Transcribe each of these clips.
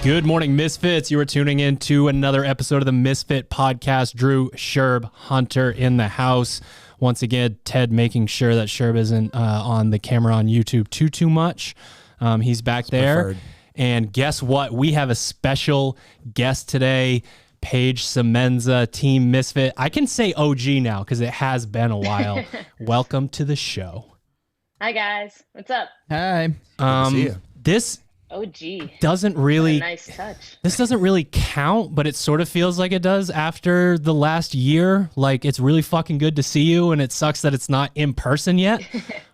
Good morning, Misfits. You are tuning in to another episode of the Misfit Podcast. Drew, Sherb, Hunter in the house. Once again, Ted making sure that Sherb isn't on the camera on YouTube too much. He's back there. Preferred. And guess what? We have a special guest today, Paige Semenza, Team Misfit. I can say OG now because it has been a while. Welcome to the show. Hi, guys. What's up? Hi. Good to see you. This OG doesn't really nice touch. This doesn't really count, but it sort of feels like it does after the last year. Like, it's really fucking good to see you, and it sucks that it's not in person yet,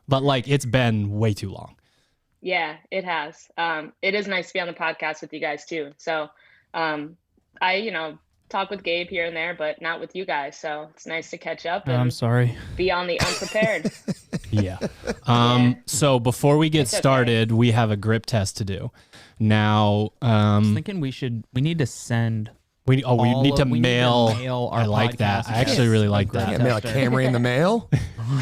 but like, it's been way too long. Yeah, it has. It is nice to be on the podcast with you guys too. So I talk with Gabe here and there, but not with you guys. So it's nice to catch up and I'm sorry. Be on the unprepared. Yeah. So before we get started, we have a grip test to do. Now, I was thinking we need to send. We need to mail our I like that. I actually really like that. Yeah, mail a Camry in the mail.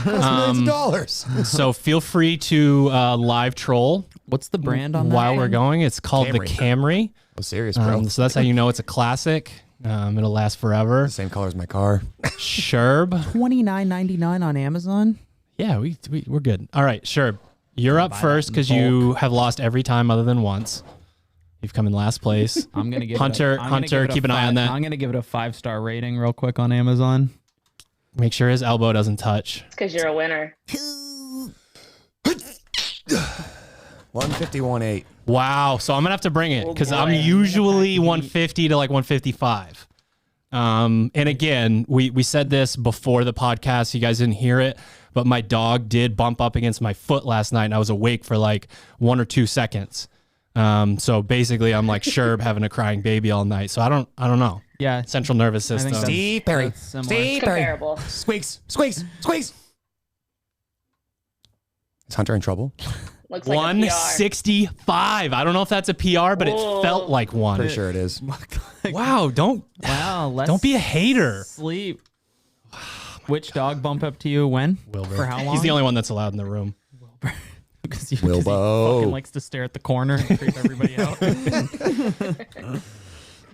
Millions of dollars. So feel free to live troll. What's the brand on that? While we're going, it's called the Camry. Oh, serious, bro. So that's how you know it's a classic. It'll last forever. The same color as my car. Sherb. $29.99 on Amazon. Yeah, we're good. All right, Sherb, you're up first because you have lost every time other than once. You've come in last place. I'm gonna give Hunter. Keep an eye on that. I'm gonna give it a 5-star rating real quick on Amazon. Make sure his elbow doesn't touch. It's because you're a winner. 151.8. Wow. So I'm gonna have to bring it because I'm usually 150 to like 155. And again, we said this before the podcast. You guys didn't hear it, but my dog did bump up against my foot last night, and I was awake for like 1 or 2 seconds. So basically, I'm like Sherb having a crying baby all night. So I don't know. Yeah, central nervous system. Steve Perry. Steve Perry. Comparable. Squeaks. Is Hunter in trouble? Looks like 165. I don't know if that's a PR, but it felt like one. Pretty sure it is. Wow, don't be a hater. Sleep. Which dog bumped up to you when? Wilbur. For how long? He's the only one that's allowed in the room. Wilbur. Because he Wilbo fucking likes to stare at the corner and creep everybody out.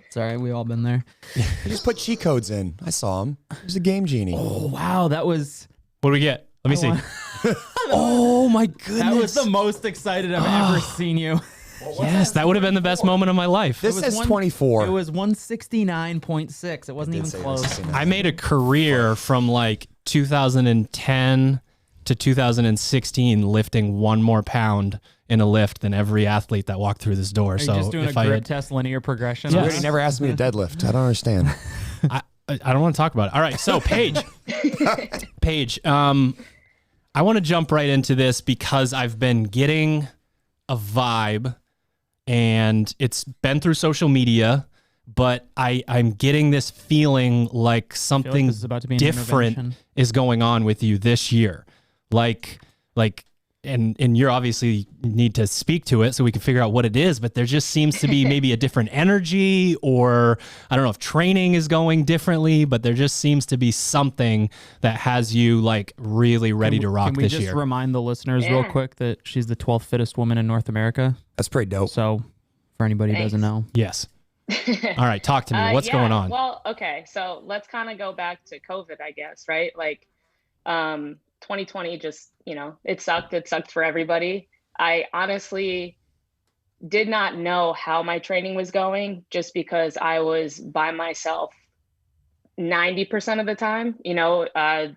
It's all right. We all been there. He just put cheat codes in. I saw him. He's a game genie. Oh, wow. That was... What do we get? Let me see. Oh, my goodness. That was the most excited I've ever seen you. Yes, that would have been the best moment of my life. This is 24. It was 169.6. It wasn't even close. I made a career from like 2010 to 2016 lifting 1 more pound in a lift than every athlete that walked through this door. Are you just doing a grip test linear progression? Yes. You never asked me to deadlift. I don't understand. I don't want to talk about it. All right, so Paige. I want to jump right into this because I've been getting a vibe, and it's been through social media, but I'm getting this feeling like something different is going on with you this year. And you're obviously need to speak to it so we can figure out what it is, but there just seems to be maybe a different energy, or I don't know if training is going differently, but there just seems to be something that has you like really ready to rock this year. Can we just remind the listeners real quick that she's the 12th fittest woman in North America? That's pretty dope. So for anybody who doesn't know. Yes. All right. Talk to me. What's going on? Well, okay. So let's kind of go back to COVID, I guess, right? Like, 2020 just, it sucked. It sucked for everybody. I honestly did not know how my training was going just because I was by myself 90% of the time. I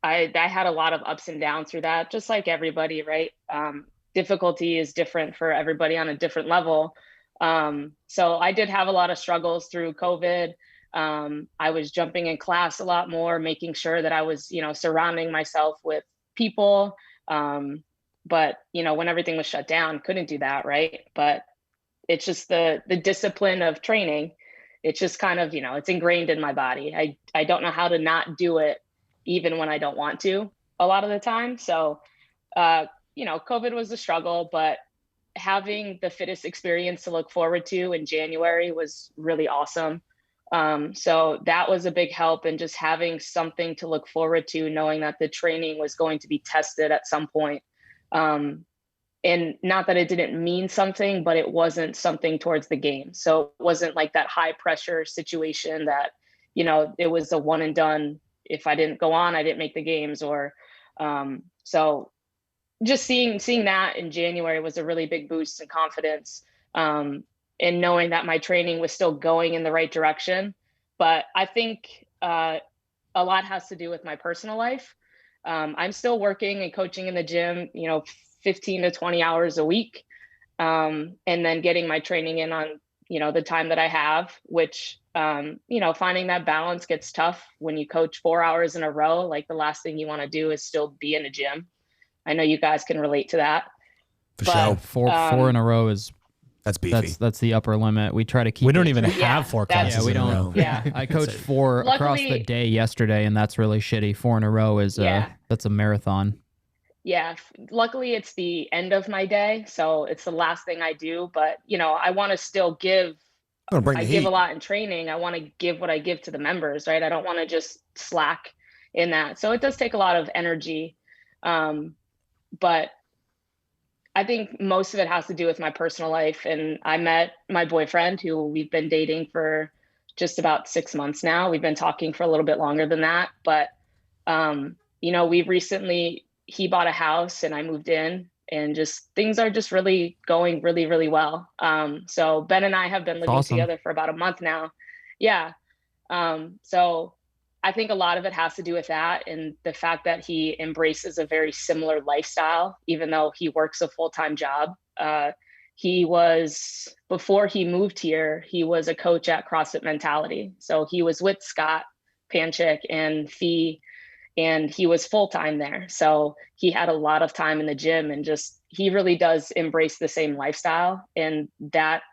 had a lot of ups and downs through that, just like everybody, right? Difficulty is different for everybody on a different level. So I did have a lot of struggles through COVID. I was jumping in class a lot more, making sure that I was, surrounding myself with people. But, when everything was shut down, couldn't do that. Right. But it's just the discipline of training. It's just kind of, it's ingrained in my body. I don't know how to not do it even when I don't want to a lot of the time. So, COVID was a struggle, but having the fittest experience to look forward to in January was really awesome. So that was a big help, and just having something to look forward to, knowing that the training was going to be tested at some point. and not that it didn't mean something, but it wasn't something towards the game. So it wasn't like that high pressure situation that, you know, it was a one and done. If I didn't go on, I didn't make the games. Or so just seeing that in January was a really big boost in confidence, and knowing that my training was still going in the right direction. But I think a lot has to do with my personal life. I'm still working and coaching in the gym, you know, 15 to 20 hours a week. And then getting my training in on, you know, the time that I have, which, you know, finding that balance gets tough when you coach 4 hours in a row. Like the last thing you want to do is still be in a gym. I know you guys can relate to that. For sure. Four in a row is That's beefy. That's the upper limit. We try to keep. We don't even Yeah, have 4 classes. Yeah, we in a don't. row. Yeah. I coached 4 across Luckily- the day yesterday, and that's really shitty. 4 in a row is that's a marathon. Yeah, luckily it's the end of my day, so it's the last thing I do. But you know, I want to still give. I'm gonna bring the I heat. give a lot in training. I want to give what I give to the members, right? I don't want to just slack in that. So it does take a lot of energy, but I think most of it has to do with my personal life. And I met my boyfriend, who we've been dating for just about 6 months now. We've been talking for a little bit longer than that, but you know, he bought a house and I moved in, and just things are just really going really, really well. So Ben and I have been living together for about a month now. Yeah. So I think a lot of it has to do with that, and the fact that he embraces a very similar lifestyle, even though he works a full-time job. Before he moved here, he was a coach at CrossFit Mentality. So he was with Scott Panchik and Fee, and he was full-time there. So he had a lot of time in the gym, and just, he really does embrace the same lifestyle. And that,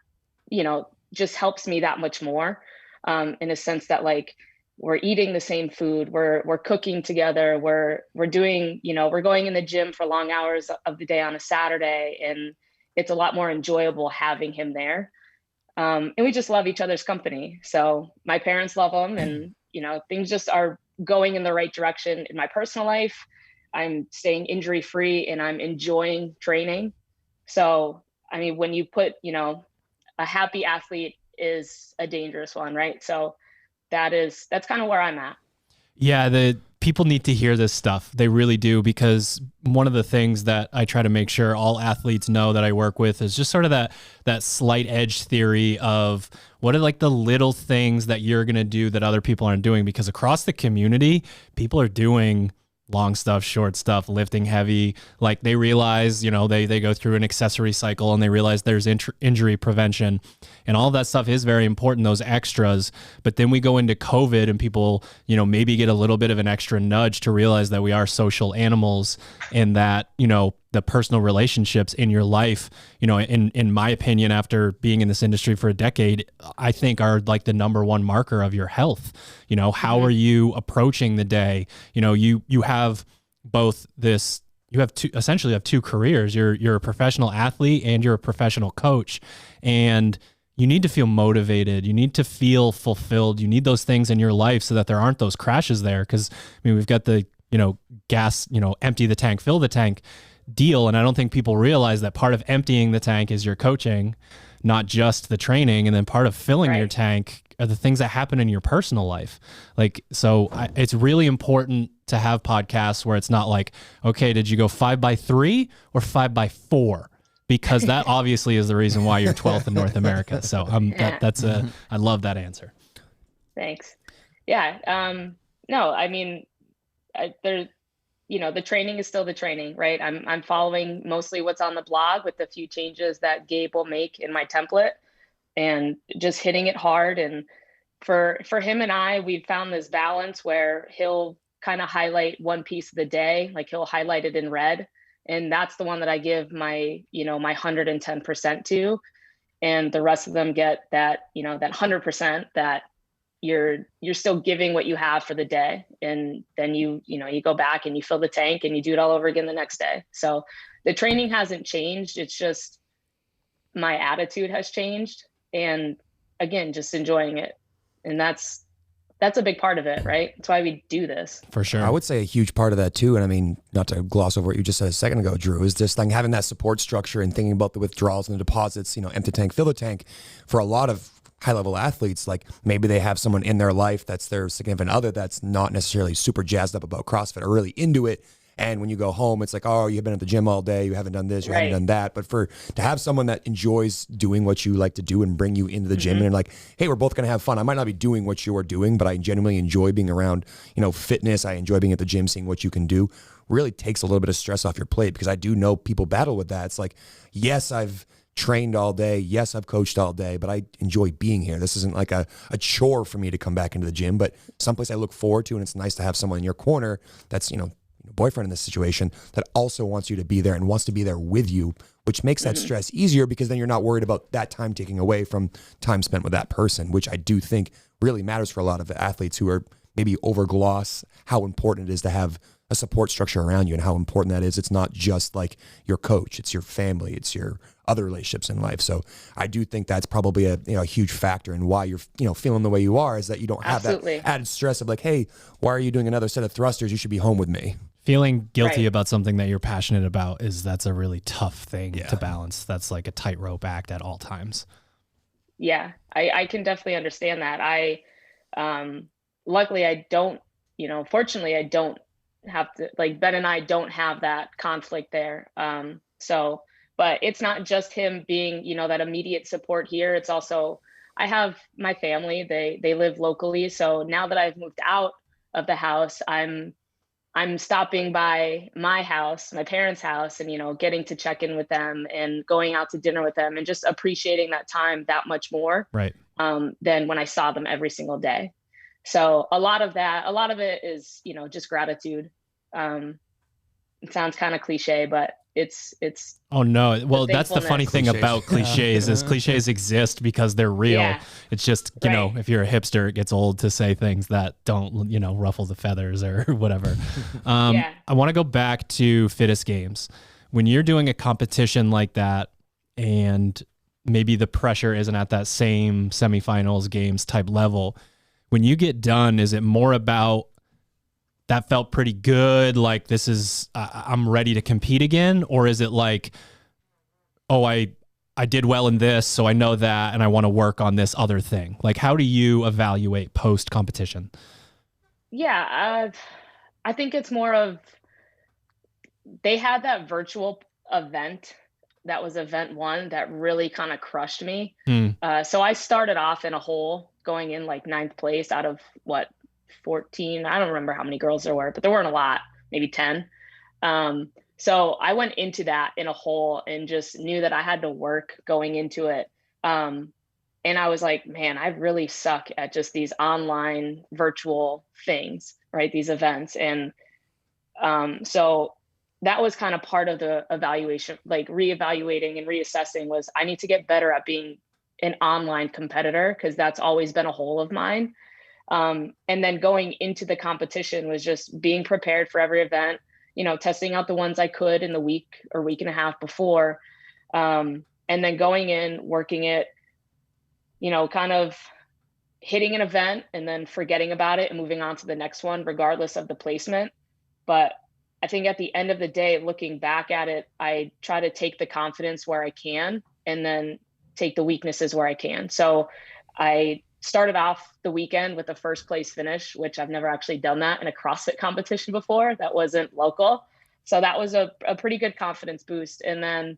you know, just helps me that much more, in a sense that, like, we're eating the same food, we're cooking together, we're doing, you know, we're going in the gym for long hours of the day on a Saturday, and it's a lot more enjoyable having him there. And we just love each other's company. So my parents love him, and, you know, things just are going in the right direction in my personal life. I'm staying injury free and I'm enjoying training. So, I mean, when you put, you know, a happy athlete is a dangerous one, right? So that's kind of where I'm at. Yeah, the people need to hear this stuff. They really do, because one of the things that I try to make sure all athletes know that I work with is just sort of that slight edge theory of what are like the little things that you're going to do that other people aren't doing, because across the community, people are doing long stuff, short stuff, lifting heavy. Like they realize, you know, they go through an accessory cycle and they realize there's injury prevention, and all that stuff is very important, those extras. But then we go into COVID and people, you know, maybe get a little bit of an extra nudge to realize that we are social animals, and that, you know, the personal relationships in your life, you know, in my opinion, after being in this industry for a decade, I think are like the number one marker of your health. You know, how are you approaching the day? You know, you have both this, you have essentially have two careers. You're a professional athlete and you're a professional coach, and you need to feel motivated. You need to feel fulfilled. You need those things in your life so that there aren't those crashes there. Cause I mean, we've got the, you know, gas, you know, empty the tank, fill the tank deal. And I don't think people realize that part of emptying the tank is your coaching, not just the training. And then part of filling your tank are the things that happen in your personal life. Like, so it's really important to have podcasts where it's not like, okay, did you go 5x3 or 5x4? Because that obviously is the reason why you're 12th in North America. So I love that answer. Thanks. Yeah. No, I mean, you know, the training is still the training, right? I'm following mostly what's on the blog with the few changes that Gabe will make in my template, and just hitting it hard. And for him and I, we've found this balance where he'll kind of highlight one piece of the day, like he'll highlight it in red. And that's the one that I give my, you know, my 110% to. And the rest of them get that, you know, that 100% that you're still giving what you have for the day. And then you go back and you fill the tank and you do it all over again the next day. So the training hasn't changed. It's just my attitude has changed. And again, just enjoying it. And that's that's a big part of it, right? That's why we do this. For sure. I would say a huge part of that too, and I mean, not to gloss over what you just said a second ago, Drew, is just like having that support structure and thinking about the withdrawals and the deposits, empty tank, fill the tank. For a lot of high-level athletes, like maybe they have someone in their life that's their significant other that's not necessarily super jazzed up about CrossFit or really into it. And when you go home, it's like, oh, you've been at the gym all day, you haven't done this, you haven't done that. But to have someone that enjoys doing what you like to do and bring you into the gym and like, hey, we're both going to have fun. I might not be doing what you are doing, but I genuinely enjoy being around, fitness. I enjoy being at the gym, seeing what you can do. Really takes a little bit of stress off your plate, because I do know people battle with that. It's like, yes, I've trained all day. Yes, I've coached all day, but I enjoy being here. This isn't like a chore for me to come back into the gym, but someplace I look forward to. And it's nice to have someone in your corner that's, boyfriend in this situation that also wants you to be there and wants to be there with you, which makes that stress easier, because then you're not worried about that time taking away from time spent with that person, which I do think really matters for a lot of athletes who are maybe overgloss how important it is to have a support structure around you and how important that is. It's not just like your coach, it's your family, it's your other relationships in life. So I do think that's probably a huge factor in why you're feeling the way you are, is that you don't have that added stress of like, hey, why are you doing another set of thrusters? You should be home with me. Feeling guilty about something that you're passionate about that's a really tough thing to balance. That's like a tightrope act at all times. Yeah, I can definitely understand that. Luckily I don't, fortunately I don't have to, like, Ben and I don't have that conflict there. But it's not just him being, that immediate support here. It's also, I have my family, they live locally. So now that I've moved out of the house, I'm stopping by my house, my parents' house, and, getting to check in with them and going out to dinner with them and just appreciating that time that much more than when I saw them every single day. So a lot of it is, just gratitude. It sounds kind of cliche, but it's oh no, well, that's the funny thing about cliches is cliches exist because they're real. It's just if you're a hipster, it gets old to say things that don't ruffle the feathers or whatever. I want to go back to Fittest Games. When you're doing a competition like that and maybe the pressure isn't at that same semifinals games type level, when you get done, is it more about that felt pretty good, like this is I'm ready to compete again? Or is it like, oh, I did well in this, so I know that, and I want to work on this other thing? Like, how do you evaluate post competition? I think it's more of, they had that virtual event that was event 1 that really kind of crushed me. So I started off in a hole, going in like 9th place out of 14. I don't remember how many girls there were, but there weren't a lot, maybe 10. So I went into that in a hole and just knew that I had to work going into it. And I was like, man, I really suck at just these online virtual things, right? These events. And so that was kind of part of the evaluation, like reevaluating and reassessing, was I need to get better at being an online competitor, because that's always been a hole of mine. And then going into the competition was just being prepared for every event, testing out the ones I could in the week or week and a half before. And then going in, working it, kind of hitting an event and then forgetting about it and moving on to the next one, regardless of the placement. But I think at the end of the day, looking back at it, I try to take the confidence where I can and then take the weaknesses where I can. So I started off the weekend with a 1st place finish, which I've never actually done that in a CrossFit competition before. That wasn't local. So that was a pretty good confidence boost. And then,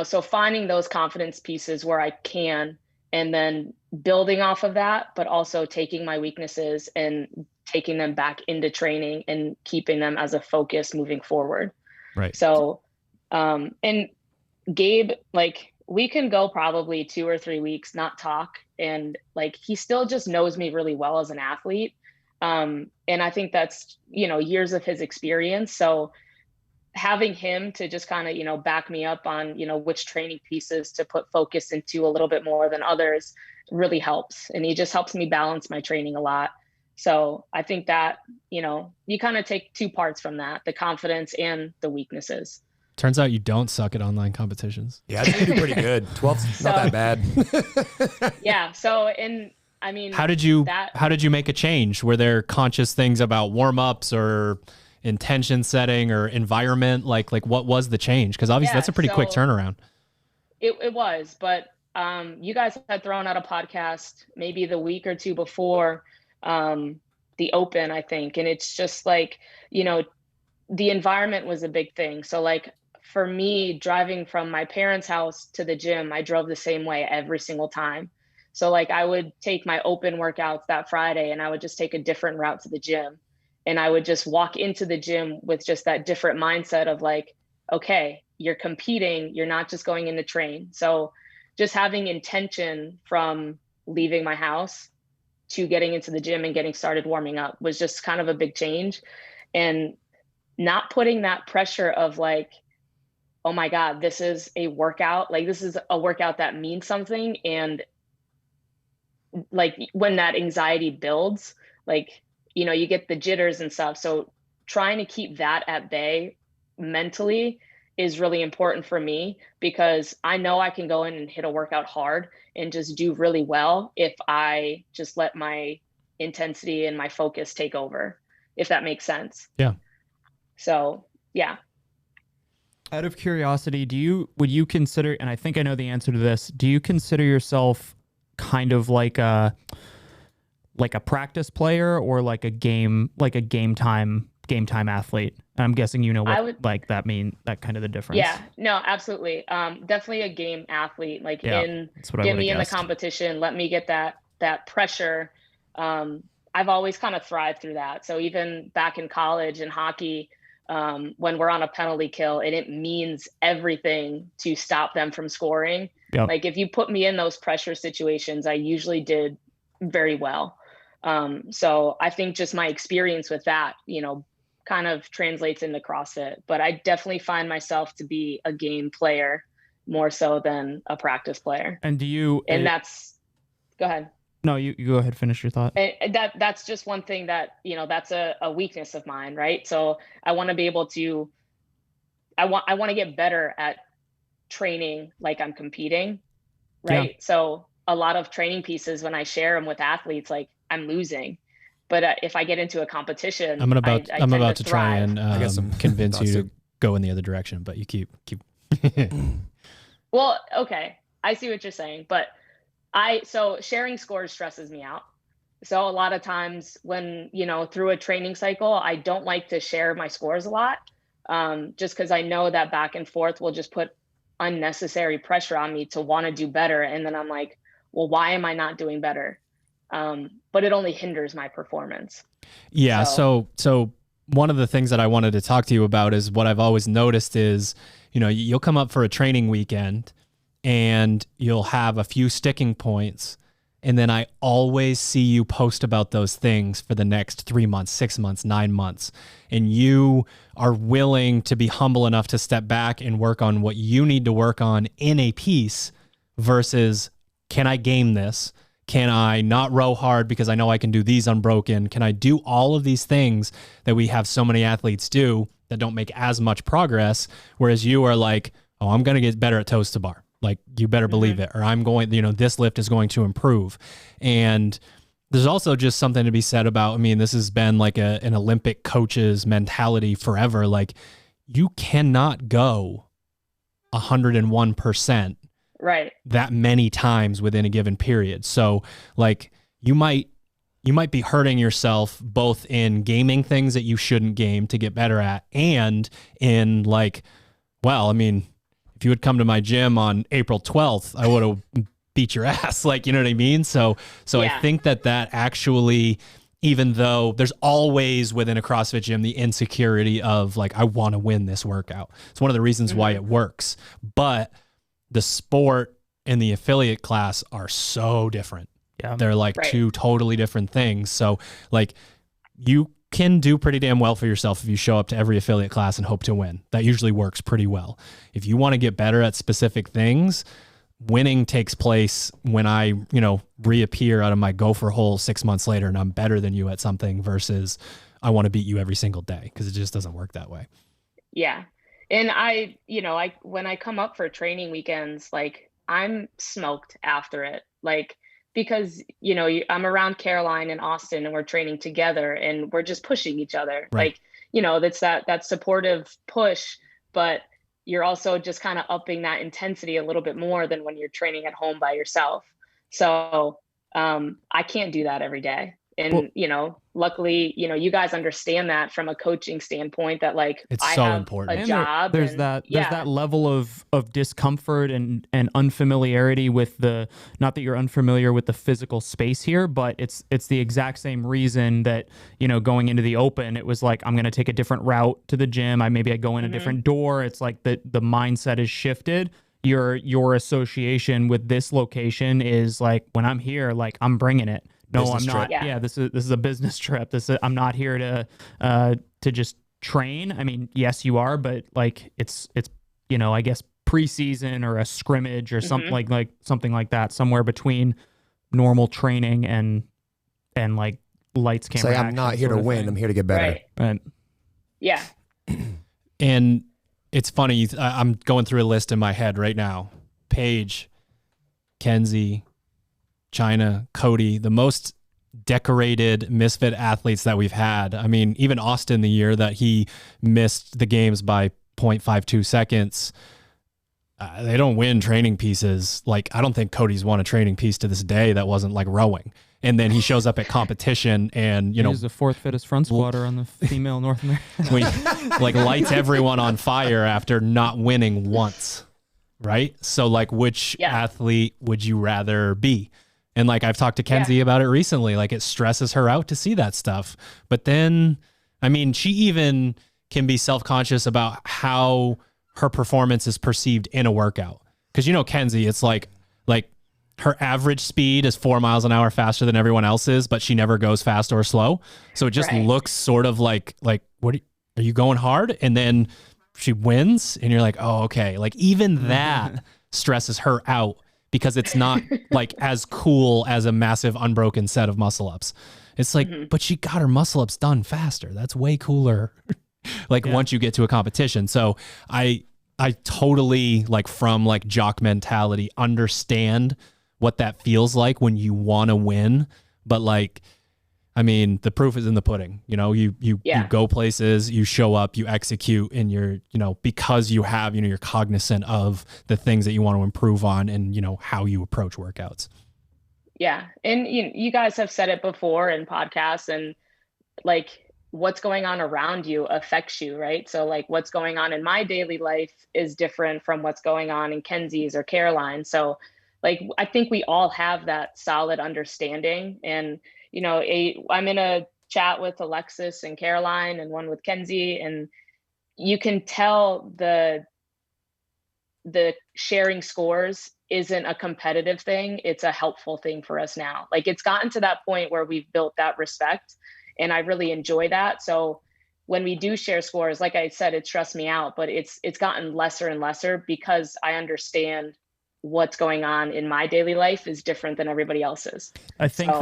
so finding those confidence pieces where I can, and then building off of that, but also taking my weaknesses and taking them back into training and keeping them as a focus moving forward. Right. So, and Gabe, like, we can go probably 2 or 3 weeks not talk, and like he still just knows me really well as an athlete. And I think that's years of his experience. So having him to just kind of back me up on which training pieces to put focus into a little bit more than others really helps, and he just helps me balance my training a lot. So I think that you kind of take 2 parts from that, the confidence and the weaknesses. Turns out you don't suck at online competitions. Yeah, I think you do pretty good. 12's not that bad. Yeah. So, and I mean, how did you make a change? Were there conscious things about warm-ups or intention setting or environment? Like what was the change? Because obviously that's a pretty quick turnaround. It was, but you guys had thrown out a podcast maybe the week or two before the Open, I think. And it's just like, you know, the environment was a big thing. So like for me, driving from my parents' house to the gym, I drove the same way every single time. So like I would take my Open workouts that Friday and I would just take a different route to the gym. And I would just walk into the gym with just that different mindset of like, okay, you're competing, you're not just going in to train. So just having intention from leaving my house to getting into the gym and getting started warming up was just kind of a big change. And not putting that pressure of like, oh my God, this is a workout. Like this is a workout that means something. And like when that anxiety builds, like, you know, you get the jitters and stuff. So trying to keep that at bay mentally is really important for me, because I know I can go in and hit a workout hard and just do really well if I just let my intensity and my focus take over, if that makes sense. Yeah. So, yeah. Out of curiosity, would you consider, and I think I know the answer to this, do you consider yourself kind of like a practice player or like a game time athlete? I'm guessing you know what like that kind of the difference. Yeah, no, absolutely. Definitely a game athlete. Like get me in the competition, let me get that pressure. I've always kind of thrived through that. So even back in college in hockey, when we're on a penalty kill and it means everything to stop them from scoring. Yep. Like if you put me in those pressure situations, I usually did very well. So I think just my experience with that, you know, kind of translates into CrossFit, but I definitely find myself to be a game player more so than a practice player. And go ahead. No, you go ahead, finish your thought. And that's just one thing that, you know, that's a weakness of mine, right? So I want to be able to, I want to get better at training like I'm competing, right? Yeah. So a lot of training pieces, when I share them with athletes, like I'm losing. But if I get into a competition, I'm about to try and convince you to go in the other direction, but you keep. Well, okay, I see what you're saying, but so sharing scores stresses me out. So a lot of times when, you know, through a training cycle, I don't like to share my scores a lot, just because I know that back and forth will just put unnecessary pressure on me to want to do better. And then I'm like, well, why am I not doing better? But it only hinders my performance. Yeah. So one of the things that I wanted to talk to you about is what I've always noticed is, you know, you'll come up for a training weekend and you'll have a few sticking points. And then I always see you post about those things for the next 3 months, 6 months, 9 months. And you are willing to be humble enough to step back and work on what you need to work on in a piece versus, can I game this? Can I not row hard because I know I can do these unbroken? Can I do all of these things that we have so many athletes do that don't make as much progress? Whereas you are like, oh, I'm going to get better at toes to bar. Like, you better believe it. Or I'm going, you know, this lift is going to improve. And there's also just something to be said about, I mean, this has been like an Olympic coach's mentality forever. Like, you cannot go 101%. Right. That many times within a given period. So like you might be hurting yourself both in gaming things that you shouldn't game to get better at, and in like, well, I mean, if you would come to my gym on April 12th, I would have beat your ass. Like, you know what I mean? So yeah. I think that actually, even though there's always within a CrossFit gym, the insecurity of like, I want to win this workout. It's one of the reasons why it works, but the sport and the affiliate class are so different. Yeah. They're like two totally different things. So like you can do pretty damn well for yourself if you show up to every affiliate class and hope to win. That usually works pretty well. If you want to get better at specific things, winning takes place when I, you know, reappear out of my gopher hole 6 months later and I'm better than you at something versus I want to beat you every single day, because it just doesn't work that way. Yeah. And when I come up for training weekends, like I'm smoked after it. Like because I'm around Caroline and Austin, and we're training together, and we're just pushing each other. Right. Like, that's that supportive push, but you're also just kind of upping that intensity a little bit more than when you're training at home by yourself. So I can't do that every day. And, luckily, you guys understand that from a coaching standpoint, that like it's I so have important. a job. There's that level of discomfort and unfamiliarity with not that you're unfamiliar with the physical space here, but it's the exact same reason that, going into the open, it was like, I'm going to take a different route to the gym. Maybe I go in a different door. It's like the mindset is shifted. Your association with this location is like, when I'm here, like I'm bringing it. No, Business I'm not. trip. Yeah, this is a business trip. I'm not here to just train. I mean, yes, you are, but like it's I guess preseason or a scrimmage or something like something like that, somewhere between normal training and like lights, camera. Say, I'm not here to win. I'm here to get better. Right. Yeah. And it's funny. I'm going through a list in my head right now. Paige, Kenzie, China, Cody, the most decorated Misfit athletes that we've had. I mean, even Austin, the year that he missed the games by 0.52 seconds, they don't win training pieces. Like, I don't think Cody's won a training piece to this day that wasn't like rowing. And then he shows up at competition and, he's the fourth fittest front squatter on the female North America. like lights everyone on fire after not winning once. Right. So like, which athlete would you rather be? And like, I've talked to Kenzie about it recently, like it stresses her out to see that stuff. But then, I mean, she even can be self-conscious about how her performance is perceived in a workout. Cause Kenzie, it's like her average speed is 4 miles an hour faster than everyone else's, but she never goes fast or slow. So it just looks sort of like, what are you going hard? And then she wins and you're like, oh, okay. Like even that stresses her out, because it's not like as cool as a massive unbroken set of muscle ups. It's like, but she got her muscle ups done faster. That's way cooler. Once you get to a competition. So I totally, like, from like jock mentality, understand what that feels like when you want to win. But like, I mean, the proof is in the pudding. You go places, you show up, you execute, and you're, because you have, you're cognizant of the things that you want to improve on and, how you approach workouts. Yeah. And you guys have said it before in podcasts, and like what's going on around you affects you, right? So like what's going on in my daily life is different from what's going on in Kenzie's or Caroline. So like, I think we all have that solid understanding. And I'm in a chat with Alexis and Caroline and one with Kenzie, and you can tell the sharing scores isn't a competitive thing. It's a helpful thing for us now. Like it's gotten to that point where we've built that respect, and I really enjoy that. So when we do share scores, like I said, it stressed me out, but it's gotten lesser and lesser because I understand what's going on in my daily life is different than everybody else's. I think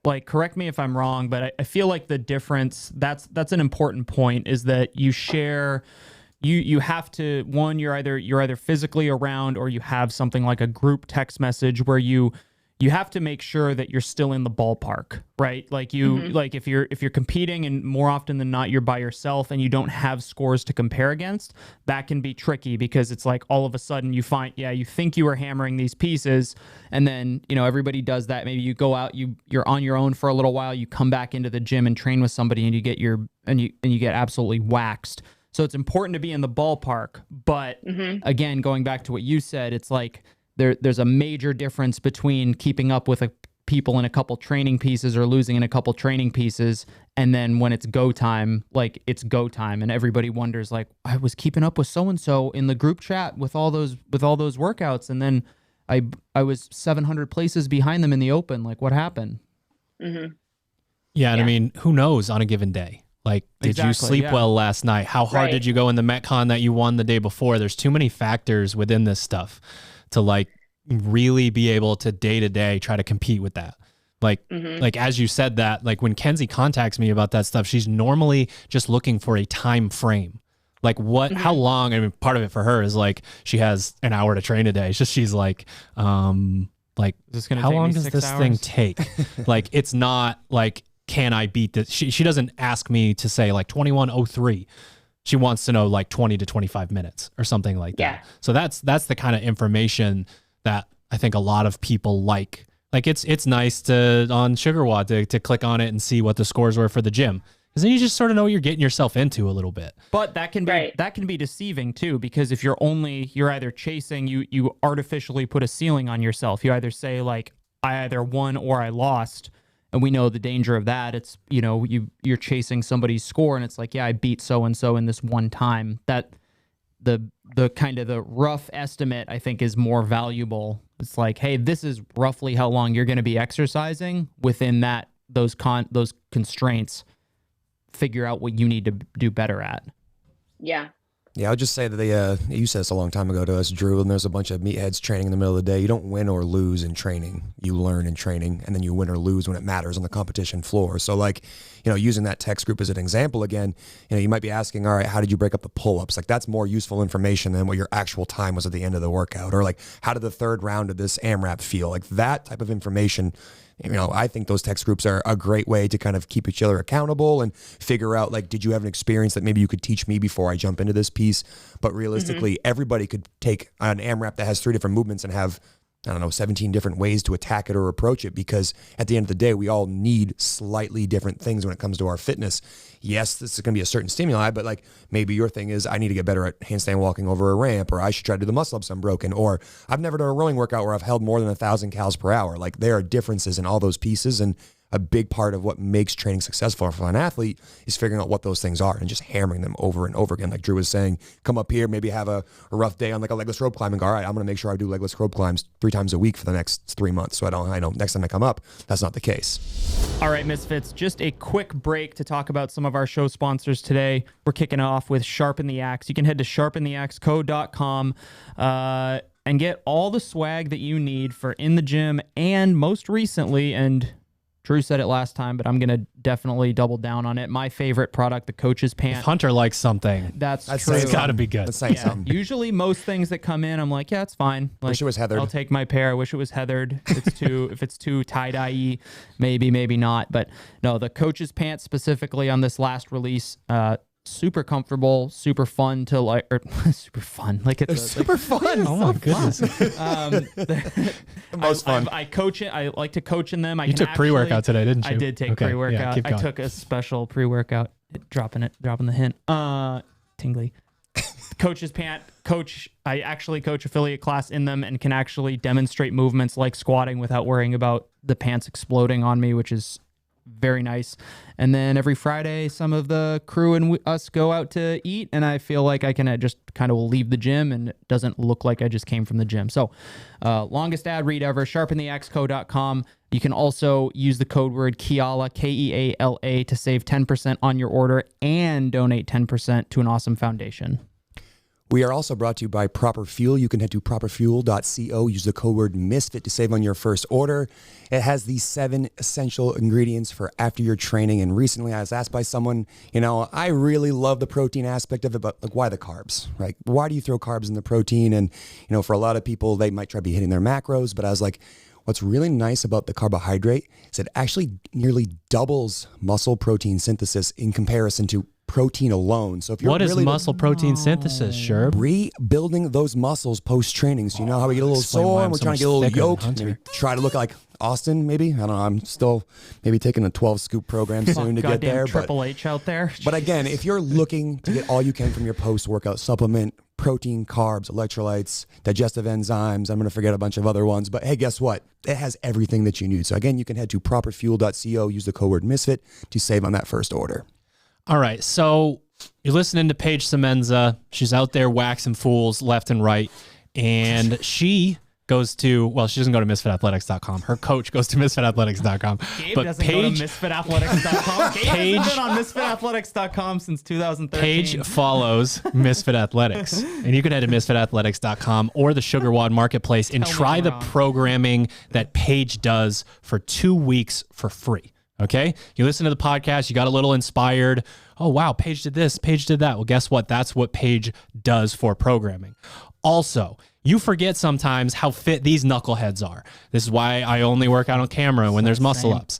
like, correct me if I'm wrong, but I feel like the difference, that's an important point, is that you share, you have to, one, you're either physically around, or you have something like a group text message where you have to make sure that you're still in the ballpark, right? Like like if you're competing, and more often than not, you're by yourself and you don't have scores to compare against, that can be tricky, because it's like all of a sudden you find, you think you were hammering these pieces, and then, everybody does that. Maybe you go out, you're on your own for a little while, you come back into the gym and train with somebody, and you get absolutely waxed. So it's important to be in the ballpark. But again, going back to what you said, it's like, there's a major difference between keeping up with people in a couple training pieces or losing in a couple training pieces, and then when it's go time, like it's go time, and everybody wonders, like, I was keeping up with so and so in the group chat with all those workouts, and then I was 700 places behind them in the open. Like, what happened? Yeah, and I mean, who knows on a given day? Like, did you sleep well last night? How hard did you go in the Metcon that you won the day before? There's too many factors within this stuff to like really be able to day to day try to compete with that. Like, like as you said that, like when Kenzie contacts me about that stuff, she's normally just looking for a time frame. Like how long? I mean, part of it for her is like, she has an hour to train a day. She's like, like, Is this how long me does 6 this hours? thing take? Like, it's not like, can I beat this? She doesn't ask me to say like 21:03. She wants to know like 20 to 25 minutes or something like that. Yeah. So that's the kind of information that I think a lot of people like. Like it's nice to on SugarWOD to click on it and see what the scores were for the gym. Because then you just sort of know what you're getting yourself into a little bit. But that can be Right. that can be deceiving too, because if you're either chasing, you artificially put a ceiling on yourself. You either say like, I either won or I lost. And we know the danger of that. It's, you're chasing somebody's score and it's like, yeah, I beat so-and-so in this one time. That the kind of the rough estimate, I think, is more valuable. It's like, hey, this is roughly how long you're going to be exercising within those constraints. Figure out what you need to do better at. Yeah. Yeah, I'll just say that you said this a long time ago to us, Drew, and there's a bunch of meatheads training in the middle of the day. You don't win or lose in training. You learn in training, and then you win or lose when it matters on the competition floor. So like, using that text group as an example again, you might be asking, all right, how did you break up the pull-ups? Like that's more useful information than what your actual time was at the end of the workout. Or like, how did the third round of this AMRAP feel? Like that type of information. I think those text groups are a great way to kind of keep each other accountable and figure out, like, did you have an experience that maybe you could teach me before I jump into this piece? But realistically, everybody could take an AMRAP that has 3 different movements and have, 17 different ways to attack it or approach it, because at the end of the day, we all need slightly different things when it comes to our fitness. Yes, this is going to be a certain stimuli, but like maybe your thing is I need to get better at handstand walking over a ramp, or I should try to do the muscle ups unbroken, or I've never done a rowing workout where I've held more than 1,000 calories per hour. Like there are differences in all those pieces, and a big part of what makes training successful for an athlete is figuring out what those things are and just hammering them over and over again. Like Drew was saying, come up here, maybe have a rough day on like a legless rope climb and go, all right, I'm going to make sure I do legless rope climbs 3 times a week for the next 3 months. So I know next time I come up, that's not the case. All right, Misfits, just a quick break to talk about some of our show sponsors today. We're kicking off with Sharpen the Axe. You can head to sharpentheaxeco.com and get all the swag that you need for in the gym, and most recently, and Drew said it last time, but I'm going to definitely double down on it. My favorite product, the Coach's Pant. If Hunter likes something, That's true. it's got to be good. Let's say something. Usually most things that come in, I'm like, yeah, it's fine. Like, Wish it was heathered. I'll take my pair. I wish it was heathered. If it's too tie-dye-y, maybe not. But no, the Coach's Pants specifically on this last release, super comfortable, super fun to like, or super fun. Like it's super fun. Oh my goodness. Most fun. I coach it. I like to coach in them. You took pre-workout today, didn't you? I did take Okay, yeah, pre-workout. keep I going. took a special pre-workout. Dropping the hint. Tingly. Coach's Pant. I actually coach affiliate class in them and can actually demonstrate movements like squatting without worrying about the pants exploding on me, which is very nice. And then every Friday, some of the crew and us go out to eat, and I feel like I can just kind of leave the gym and it doesn't look like I just came from the gym. So longest ad read ever, sharpentheaxeco.com. You can also use the code word KEALA, Keala, to save 10% on your order and donate 10% to an awesome foundation. We are also brought to you by Proper Fuel. You can head to properfuel.co, use the code word MISFIT to save on your first order. It has these 7 essential ingredients for after your training. And recently I was asked by someone, I really love the protein aspect of it, but like, why the carbs, right? Why do you throw carbs in the protein? And, for a lot of people, they might try to be hitting their macros, but I was like, what's really nice about the carbohydrate is it actually nearly doubles muscle protein synthesis in comparison to protein alone. So if you're What is really muscle protein synthesis, Sherb? rebuilding those muscles post-training. So you know how we get a little Explain why sore I'm and we're so trying much to get a little thicker than yoked. Hunter. Maybe try to look like Austin, maybe. I don't know. I'm still maybe taking a 12-scoop program soon to get Goddamn there. Triple H out there. But again, if you're looking to get all you can from your post-workout supplement, protein, carbs, electrolytes, digestive enzymes, I'm going to forget a bunch of other ones. But hey, guess what? It has everything that you need. So again, you can head to properfuel.co, use the code word MISFIT to save on that first order. All right, so you're listening to Paige Semenza. She's out there waxing fools left and right, and she goes to, well, she doesn't go to misfitathletics.com. Her coach goes to misfitathletics.com. Gabe but doesn't Paige, go to misfitathletics.com. Gabe hasn't been on misfitathletics.com since 2013. Paige follows Misfit Athletics, and you can head to misfitathletics.com or the SugarWOD marketplace and Tell me try I'm the wrong. programming that Paige does for 2 weeks for free. Okay? You listen to the podcast, you got a little inspired. Oh, wow, Paige did this, Paige did that. Well, guess what? That's what Paige does for programming. Also, You forget sometimes how fit these knuckleheads are. This is why I only work out on camera when there's muscle ups.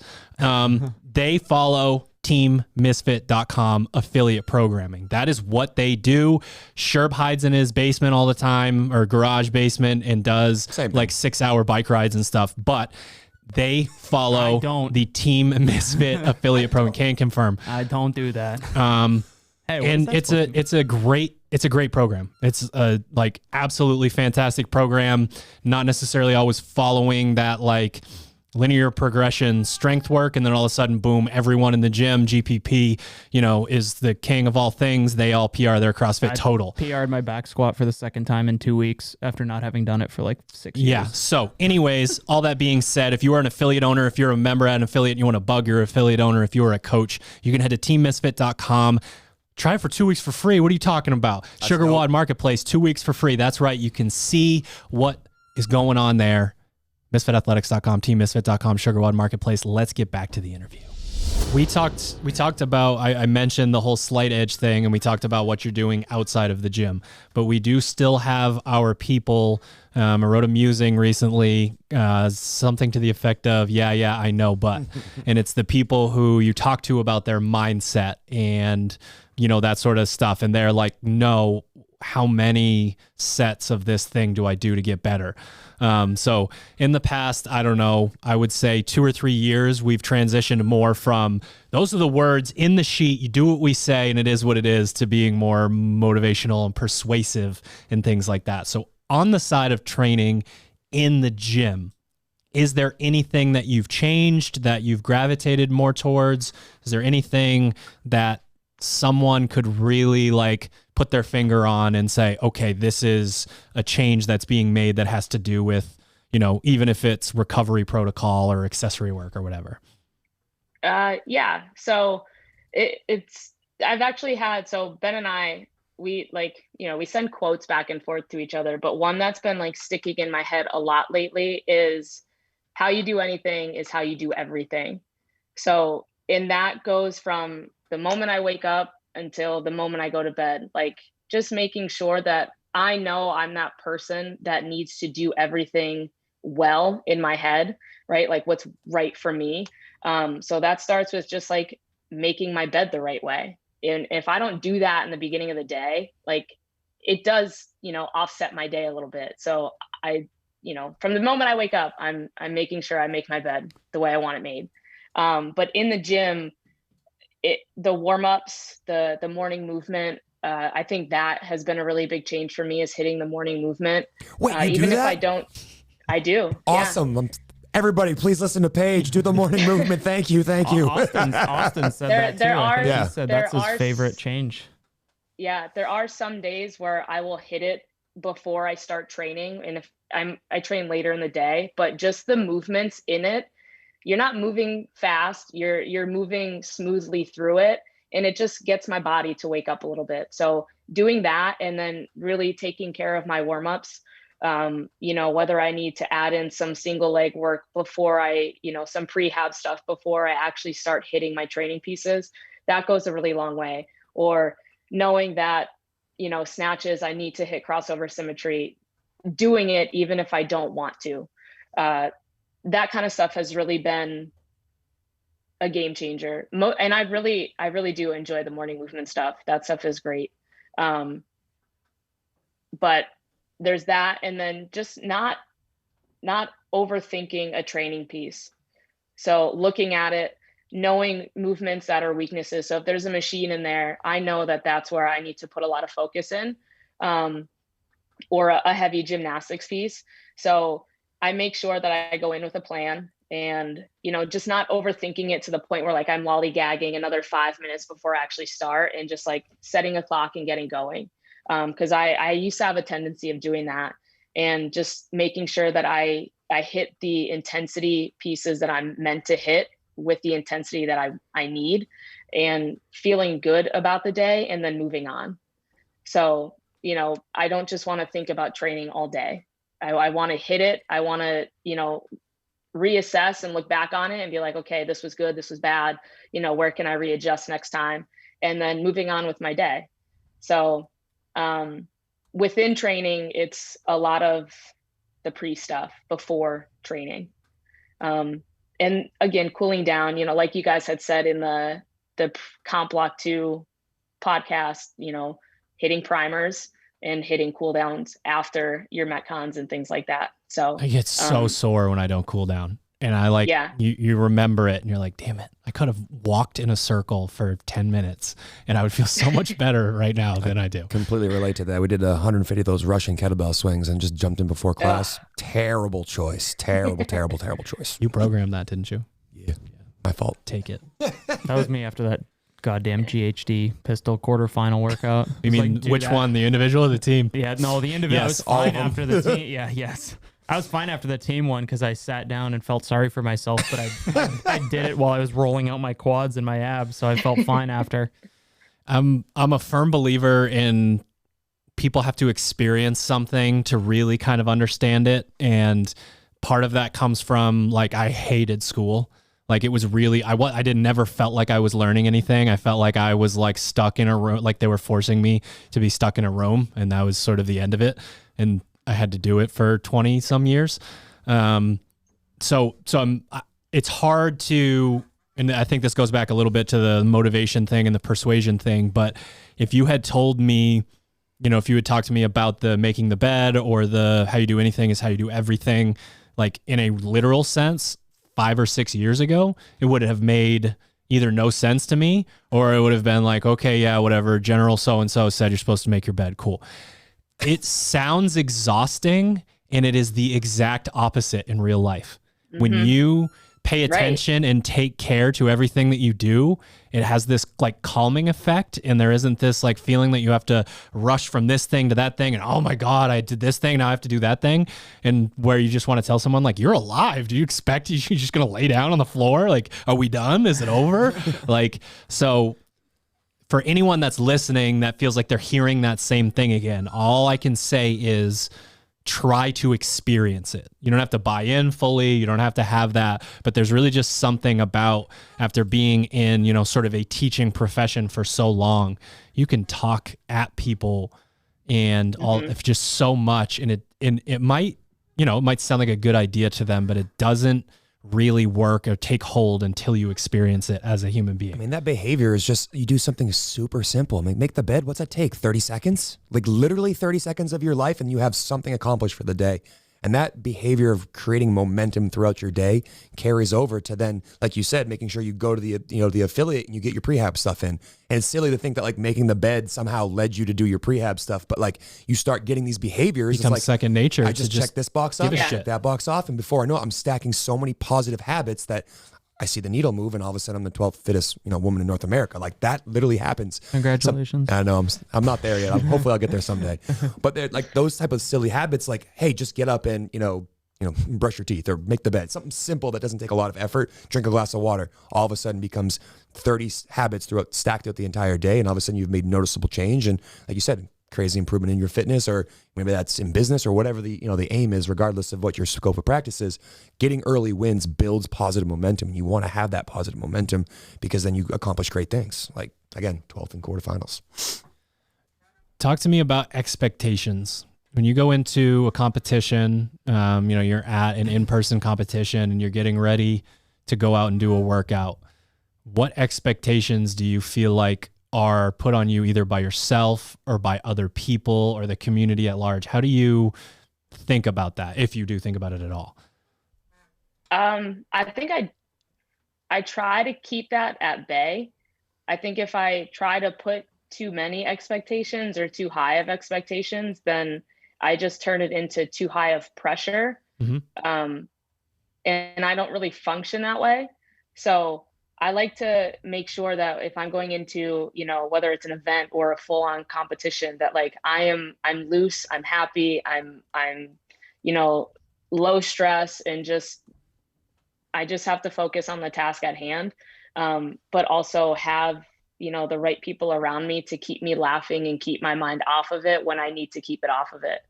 They follow teammisfit.com affiliate programming. That is what they do. Sherb hides in his basement all the time, or garage basement, and does like 6-hour bike rides and stuff. But they follow the Team Misfit affiliate program. Can confirm. I don't do that. Hey, and it's a great program. It's a like absolutely fantastic program. Not necessarily always following that like linear progression strength work, and then all of a sudden, boom, everyone in the gym, GPP, is the king of all things. They all PR their CrossFit total. PR'd my back squat for the second time in 2 weeks after not having done it for like 6 years. Yeah. So anyways, all that being said, if you are an affiliate owner, if you're a member at an affiliate, and you want to bug your affiliate owner, if you are a coach, you can head to teammisfit.com. Try it for 2 weeks for free. What are you talking about? SugarWOD Marketplace, 2 weeks for free. That's right. You can see what is going on there. MisfitAthletics.com, teammisfit.com, SugarWOD Marketplace. Let's get back to the interview. We talked about, I mentioned the whole slight edge thing, and we talked about what you're doing outside of the gym. But we do still have our people. I wrote a musing recently, something to the effect of, yeah, I know, but. And it's the people who you talk to about their mindset and, that sort of stuff. And they're like, no, how many sets of this thing do I do to get better? So in the past, I don't know, I would say 2 or 3 years, we've transitioned more from those are the words in the sheet, you do what we say and it is what it is, to being more motivational and persuasive and things like that. So on the side of training in the gym, is there anything that you've changed, that you've gravitated more towards? Is there anything that someone could really like put their finger on and say, okay, this is a change that's being made that has to do with, even if it's recovery protocol or accessory work or whatever? Yeah. So I've actually had, so Ben and I, we send quotes back and forth to each other, but one that's been like sticking in my head a lot lately is how you do anything is how you do everything. So, and that goes from the moment I wake up until the moment I go to bed, like just making sure that I know I'm that person that needs to do everything well in my head, right? Like what's right for me. So that starts with just like making my bed the right way. And if I don't do that in the beginning of the day, like it does, offset my day a little bit. So from the moment I wake up, I'm making sure I make my bed the way I want it made. But in the gym, the warm-ups, the morning movement, I think that has been a really big change for me, is hitting the morning movement. Wait, you even do that? if I don't, I do. Awesome. Yeah. Everybody, please listen to Paige. Do the morning movement. Thank you. Austin said that too. Yeah. He said that's his favorite change. Yeah, there are some days where I will hit it before I start training, and if I train later in the day, but just the movements in it, you're not moving fast, you're moving smoothly through it, and it just gets my body to wake up a little bit. So doing that, and then really taking care of my warm-ups, whether I need to add in some single leg work before some prehab stuff before I actually start hitting my training pieces, that goes a really long way. Or knowing that, snatches, I need to hit crossover symmetry, doing it even if I don't want to. That kind of stuff has really been a game changer. And I really do enjoy the morning movement stuff. That stuff is great. But there's that, and then just not overthinking a training piece. So looking at it, knowing movements that are weaknesses. So if there's a machine in there, I know that that's where I need to put a lot of focus in, or a heavy gymnastics piece. So I make sure that I go in with a plan, and, just not overthinking it to the point where like I'm lollygagging another 5 minutes before I actually start, and just like setting a clock and getting going. Cause I used to have a tendency of doing that, and just making sure that I hit the intensity pieces that I'm meant to hit with the intensity that I need, and feeling good about the day, and then moving on. So, I don't just want to think about training all day. I want to hit it. I want to, reassess and look back on it and be like, okay, this was good, this was bad. Where can I readjust next time? And then moving on with my day. So, within training, it's a lot of the pre stuff before training. And again, cooling down, you know, like you guys had said in the Comp Block 2 podcast, you know, hitting primers and hitting cool downs after your Metcons and things like that. So I get so sore when I don't cool down. And I like, you remember it and you're like, damn it, I could have walked in a circle for 10 minutes and I would feel so much better right now than I do. Completely relate to that. We did 150 of those Russian kettlebell swings and just jumped in before class. Terrible choice. Terrible choice. You programmed that, didn't you? Yeah. My fault. Take it. That was me after that goddamn GHD pistol quarterfinal workout. You mean like, which one, the individual or the team? Yeah, no, the individual. Yes, I was fine after the team. Yeah, yes. I was fine after the team one because I sat down and felt sorry for myself, but I did it while I was rolling out my quads and my abs, so I felt fine after. I'm a firm believer in people have to experience something to really kind of understand it, and part of that comes from, like, I hated school. Like, it was really, I never felt like I was learning anything. I felt like I was like stuck in a room, like they were forcing me to be stuck in a room, and that was sort of the end of it. And I had to do it for 20 some years. So it's hard to, and I think this goes back a little bit to the motivation thing and the persuasion thing. But if you had told me, you know, if you had talked to me about the making the bed or the how you do anything is how you do everything, like in a literal sense, 5 or 6 years ago, it would have made either no sense to me, or it would have been like, okay, yeah, whatever. General so-and-so said you're supposed to make your bed. Cool. It sounds exhausting, and it is the exact opposite in real life. Mm-hmm. When you pay attention and take care to everything that you do, it has this like calming effect, and there isn't this like feeling that you have to rush from this thing to that thing, and oh my God, I did this thing, now I have to do that thing, and where you just want to tell someone like, you're alive. Do you expect you're just going to lay down on the floor? Like, are we done? Is it over? Like, so for anyone that's listening that feels like they're hearing that same thing again, all I can say is try to experience it. You don't have to buy in fully. You don't have to have that, but there's really just something about, after being in, you know, sort of a teaching profession for so long, you can talk at people and all, just so much. And it might, you know, it might sound like a good idea to them, but it doesn't really work or take hold until you experience it as a human being. I mean, that behavior is just, you do something super simple. I mean, make the bed. What's that take? 30 seconds? Like literally 30 seconds of your life, and you have something accomplished for the day. And that behavior of creating momentum throughout your day carries over to then, like you said, making sure you go to the, you know, the affiliate and you get your prehab stuff in. And it's silly to think that like making the bed somehow led you to do your prehab stuff, but like you start getting these behaviors. Becomes like second nature. I just check this box off, check that box off, and before I know it, I'm stacking so many positive habits that I see the needle move, and all of a sudden I'm the 12th fittest, you know, woman in North America. Like that literally happens. Congratulations. I know I'm not there yet. Hopefully I'll get there someday. But they're like those type of silly habits, like, hey, just get up and, you know, brush your teeth or make the bed. Something simple that doesn't take a lot of effort. Drink a glass of water. All of a sudden becomes 30 habits stacked out the entire day, and all of a sudden you've made noticeable change. And like you said, crazy improvement in your fitness, or maybe that's in business, or whatever the, you know, the aim is, regardless of what your scope of practice is. Getting early wins builds positive momentum. You want to have that positive momentum because then you accomplish great things. Like, again, 12th in quarterfinals. Talk to me about expectations. When you go into a competition, you know, you're at an in-person competition and you're getting ready to go out and do a workout. What expectations do you feel like are put on you either by yourself or by other people or the community at large? How do you think about that, if you do think about it at all? I think I try to keep that at bay. I think if I try to put too many expectations or too high of expectations, then I just turn it into too high of pressure. And I don't really function that way. So I like to make sure that if I'm going into, you know, whether it's an event or a full-on competition, that like I'm loose, I'm happy, I'm, you know, low stress, and I just have to focus on the task at hand. But also have, you know, the right people around me to keep me laughing and keep my mind off of it when I need to keep it off of it.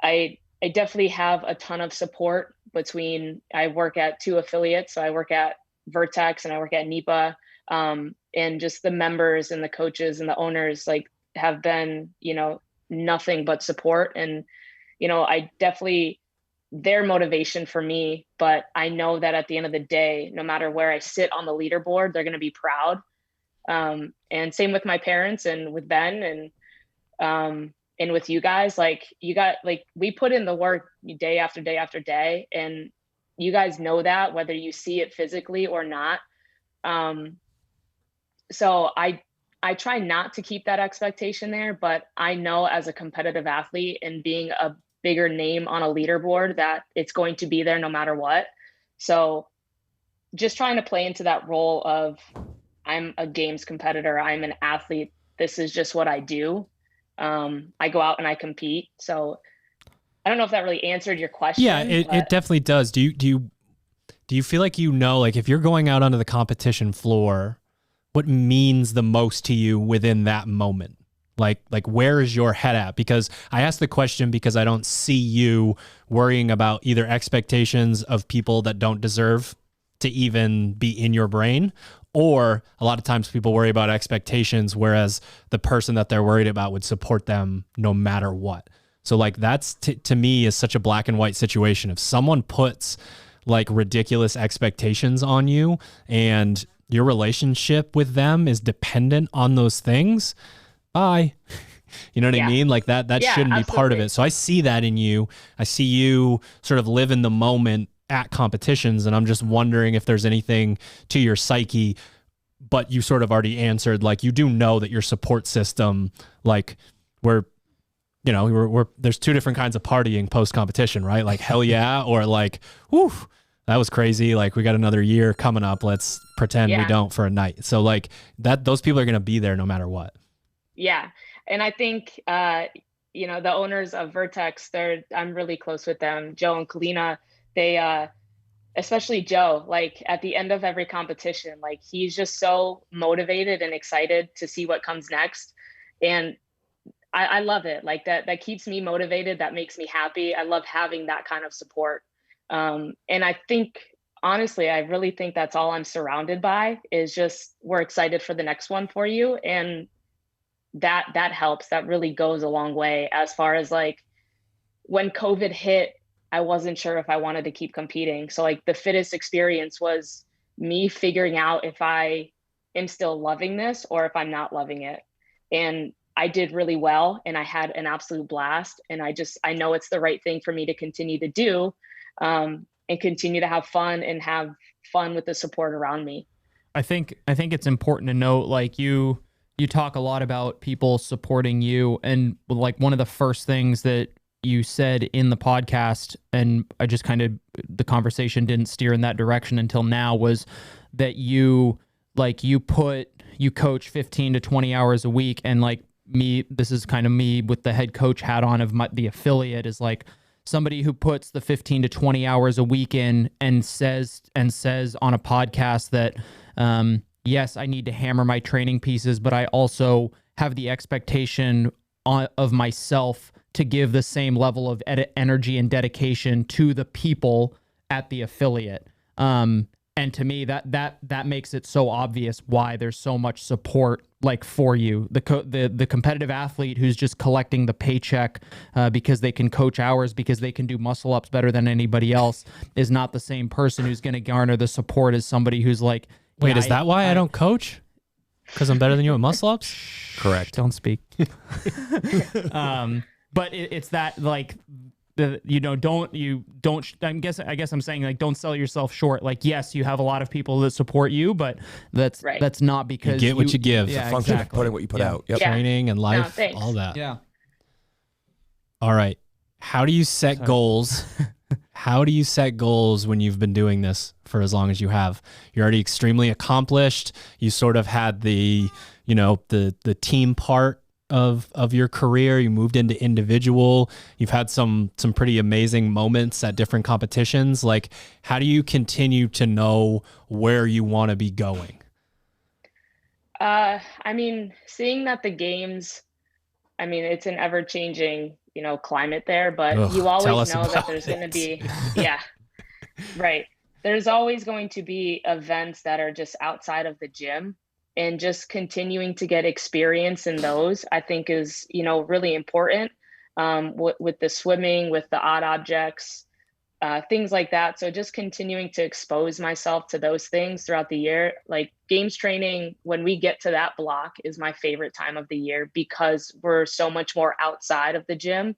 I definitely have a ton of support between, I work at 2 affiliates. So I work at Vertex and I work at NEPA, and just the members and the coaches and the owners like have been, you know, nothing but support. And, I definitely, their motivation for me, but I know that at the end of the day, no matter where I sit on the leaderboard, they're going to be proud. And same with my parents and with Ben and with you guys, we put in the work day after day after day, and you guys know that whether you see it physically or not. So I try not to keep that expectation there, but I know as a competitive athlete and being a bigger name on a leaderboard that it's going to be there no matter what. So just trying to play into that role of I'm a games competitor, I'm an athlete. This is just what I do. I go out and I compete. So I don't know if that really answered your question. Yeah, it definitely does. Do you feel like, like if you're going out onto the competition floor, what means the most to you within that moment? Like where is your head at? Because I asked the question because I don't see you worrying about either expectations of people that don't deserve to even be in your brain, or a lot of times people worry about expectations, whereas the person that they're worried about would support them no matter what. So like that's to me is such a black and white situation. If someone puts like ridiculous expectations on you and your relationship with them is dependent on those things, bye. You know what I mean? Like that shouldn't be part of it. So I see that in you. I see you sort of live in the moment at competitions, and I'm just wondering if there's anything to your psyche, but you sort of already answered, like you do know that your support system, like we're there's two different kinds of partying post competition, right? Like hell yeah, or like, whew, that was crazy. Like we got another year coming up. Let's pretend we don't for a night. So like those people are going to be there no matter what. Yeah. And I think, the owners of Vertex, I'm really close with them. Joe and Kalina, they, especially Joe, like at the end of every competition, like he's just so motivated and excited to see what comes next. And I love it. Like that keeps me motivated. That makes me happy. I love having that kind of support. And I think, honestly, I really think that's all I'm surrounded by is just, we're excited for the next one for you. And that helps. That really goes a long way. As far as like when COVID hit, I wasn't sure if I wanted to keep competing. So like the fittest experience was me figuring out if I am still loving this or if I'm not loving it. And I did really well and I had an absolute blast. And I know it's the right thing for me to continue to do, and continue to have fun and have fun with the support around me. I think it's important to note, like you talk a lot about people supporting you, and like one of the first things that you said in the podcast, and I just the conversation didn't steer in that direction until now, was that you coach 15 to 20 hours a week. And like me, this is kind of me with the head coach hat on of the affiliate, is like somebody who puts the 15 to 20 hours a week in and says on a podcast that, yes, I need to hammer my training pieces, but I also have the expectation of myself to give the same level of energy and dedication to the people at the affiliate. And to me, that makes it so obvious why there's so much support like for you. The competitive athlete who's just collecting the paycheck because they can coach hours, because they can do muscle ups better than anybody else, is not the same person who's going to garner the support as somebody who's like, wait, is that why I don't coach? Because I'm better than you at muscle ups? Correct. Don't speak. But it's that like I guess I'm saying like don't sell yourself short. Like yes, you have a lot of people that support you, but that's not because you get what you give. Yeah, it's a function of putting what you put out. Yep. Training and life, all that. Yeah. All right. How do you set goals? How do you set goals when you've been doing this for as long as you have? You're already extremely accomplished. You sort of had the team part of your career. You moved into individual. You've had some pretty amazing moments at different competitions. Like, how do you continue to know where you want to be going? I mean, seeing that the games, I mean, it's an ever-changing, climate there, but you always know that there's going to be, right. There's always going to be events that are just outside of the gym. and just continuing to get experience in those, I think is, really important, with the swimming, with the odd objects, things like that. So just continuing to expose myself to those things throughout the year. Like games training, when we get to that block, is my favorite time of the year because we're so much more outside of the gym.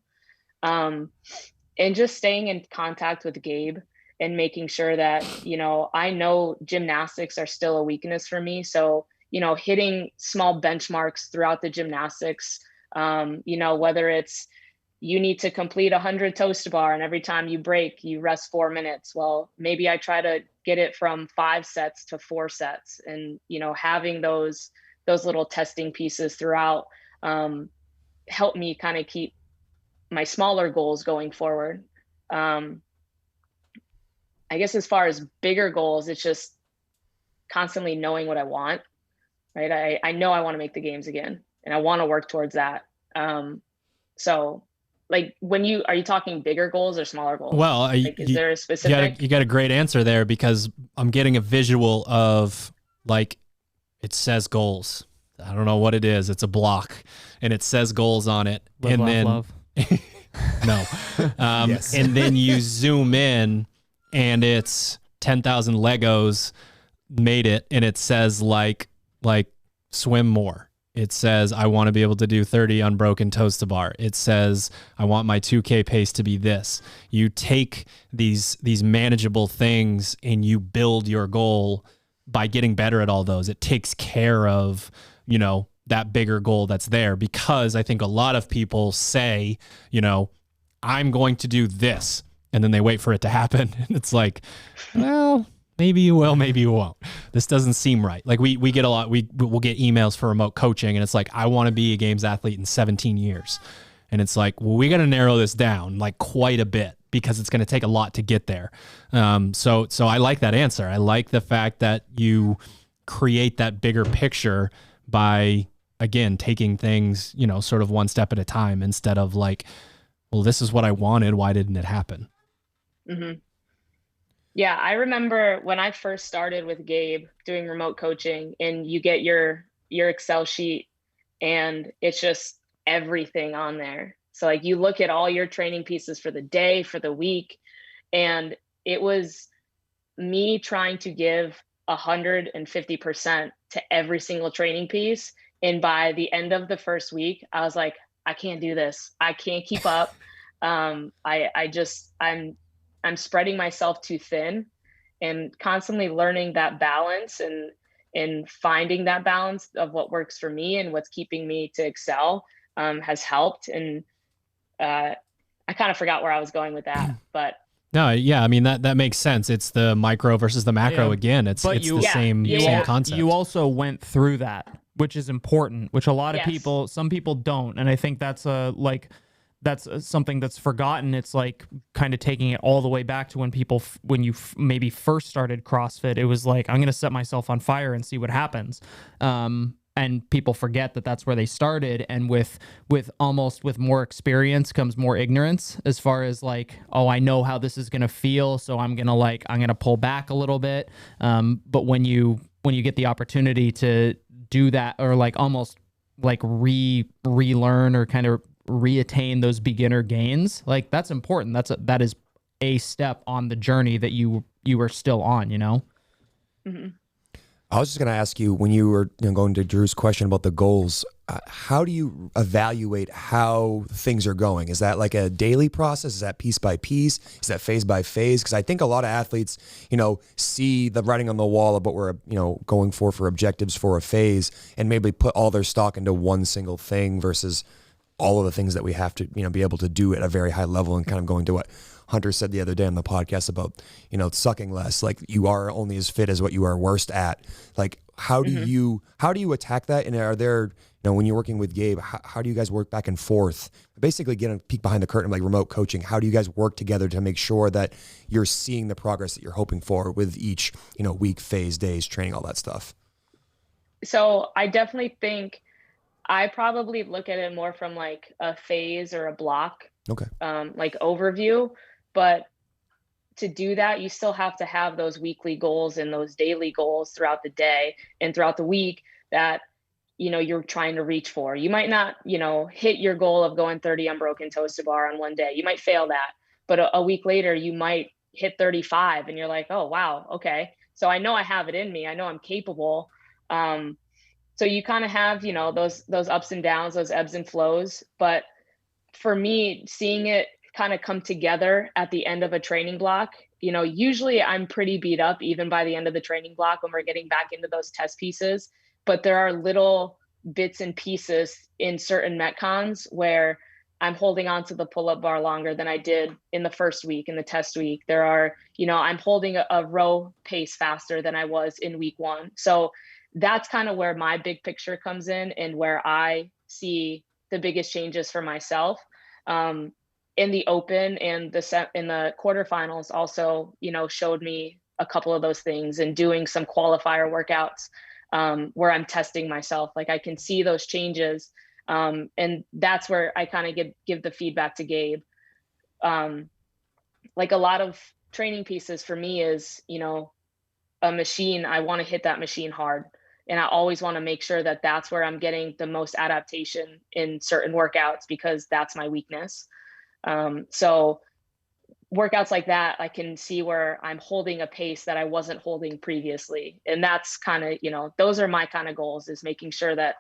And just staying in contact with Gabe and making sure that, I know gymnastics are still a weakness for me. So, hitting small benchmarks throughout the gymnastics, whether it's you need to complete 100 toes to bar and every time you break, you rest 4 minutes. Well, maybe I try to get it from 5 sets to 4 sets, and, having those little testing pieces throughout, help me kind of keep my smaller goals going forward. I guess as far as bigger goals, it's just constantly knowing what I want, right? I know I want to make the games again and I want to work towards that. So like are you talking bigger goals or smaller goals? Well, like, is there a specific? You got a great answer there, because I'm getting a visual of, like, it says goals. I don't know what it is. It's a block and it says goals on it. Live, and laugh, then love. No. Yes. And then you zoom in and it's 10,000 Legos made it, and it says like swim more. It says I want to be able to do 30 unbroken toes to bar. It says I want my 2K pace to be this. You take these manageable things and you build your goal by getting better at all those. It takes care of, that bigger goal that's there, because I think a lot of people say, I'm going to do this, and then they wait for it to happen. And it's like, well, maybe you will, maybe you won't. This doesn't seem right. Like we get a lot, we'll get emails for remote coaching, and it's like, I want to be a games athlete in 17 years. And it's like, well, we got to narrow this down like quite a bit, because it's going to take a lot to get there. So I like that answer. I like the fact that you create that bigger picture by, again, taking things, sort of one step at a time, instead of like, well, this is what I wanted, why didn't it happen? Mm-hmm. Yeah, I remember when I first started with Gabe doing remote coaching, and you get your Excel sheet and it's just everything on there. So like you look at all your training pieces for the day, for the week, and it was me trying to give 150% to every single training piece. And by the end of the first week, I was like, I can't do this. I can't keep up. I'm spreading myself too thin, and constantly learning that balance and finding that balance of what works for me and what's keeping me to excel has helped. And I kind of forgot where I was going with that, but no, yeah, I mean that makes sense. It's the micro versus the macro again. It's the same concept. You also went through that, which is important, which a lot of people, some people don't, and I think that's something that's forgotten. It's like kind of taking it all the way back to when you maybe first started CrossFit. It was like, I'm going to set myself on fire and see what happens. And people forget that that's where they started. And with more experience comes more ignorance, as far as like, oh, I know how this is going to feel, so I'm going to pull back a little bit. But when you get the opportunity to do that, or like almost like relearn or kind of reattain those beginner gains, like that's important. That is a step on the journey that you are still on, Mm-hmm. I was just going to ask you, when you were going to Drew's question about the goals, how do you evaluate how things are going? Is that like a daily process? Is that piece by piece? Is that phase by phase? Because I think a lot of athletes, see the writing on the wall of what we're, going for objectives for a phase, and maybe put all their stock into one single thing versus all of the things that we have to, be able to do at a very high level, and kind of going to what Hunter said the other day on the podcast about, sucking less. Like, you are only as fit as what you are worst at. Like, how do you attack that? And are there, when you're working with Gabe, how do you guys work back and forth? Basically, get a peek behind the curtain, like remote coaching. How do you guys work together to make sure that you're seeing the progress that you're hoping for with each, week, phase, days, training, all that stuff? So I definitely think I probably look at it more from like a phase or a block, like overview. But to do that, you still have to have those weekly goals and those daily goals throughout the day and throughout the week. that, you're trying to reach for. You might not, hit your goal of going 30 unbroken toes to bar on one day. You might fail that, but a week later you might hit 35 and you're like, oh, wow. Okay. So I know I have it in me. I know I'm capable. So you kind of have, those ups and downs, those ebbs and flows. But for me, seeing it kind of come together at the end of a training block, usually I'm pretty beat up even by the end of the training block when we're getting back into those test pieces. But there are little bits and pieces in certain Metcons where I'm holding on to the pull-up bar longer than I did in the first week, in the test week. There are, I'm holding a row pace faster than I was in week 1. So that's kind of where my big picture comes in and where I see the biggest changes for myself. In the open and in the quarterfinals also, showed me a couple of those things, and doing some qualifier workouts where I'm testing myself. Like I can see those changes. And that's where I kind of give the feedback to Gabe. Like a lot of training pieces for me is, a machine. I want to hit that machine hard. And I always want to make sure that that's where I'm getting the most adaptation in certain workouts, because that's my weakness. So workouts like that, I can see where I'm holding a pace that I wasn't holding previously. And that's kind of, those are my kind of goals, is making sure that,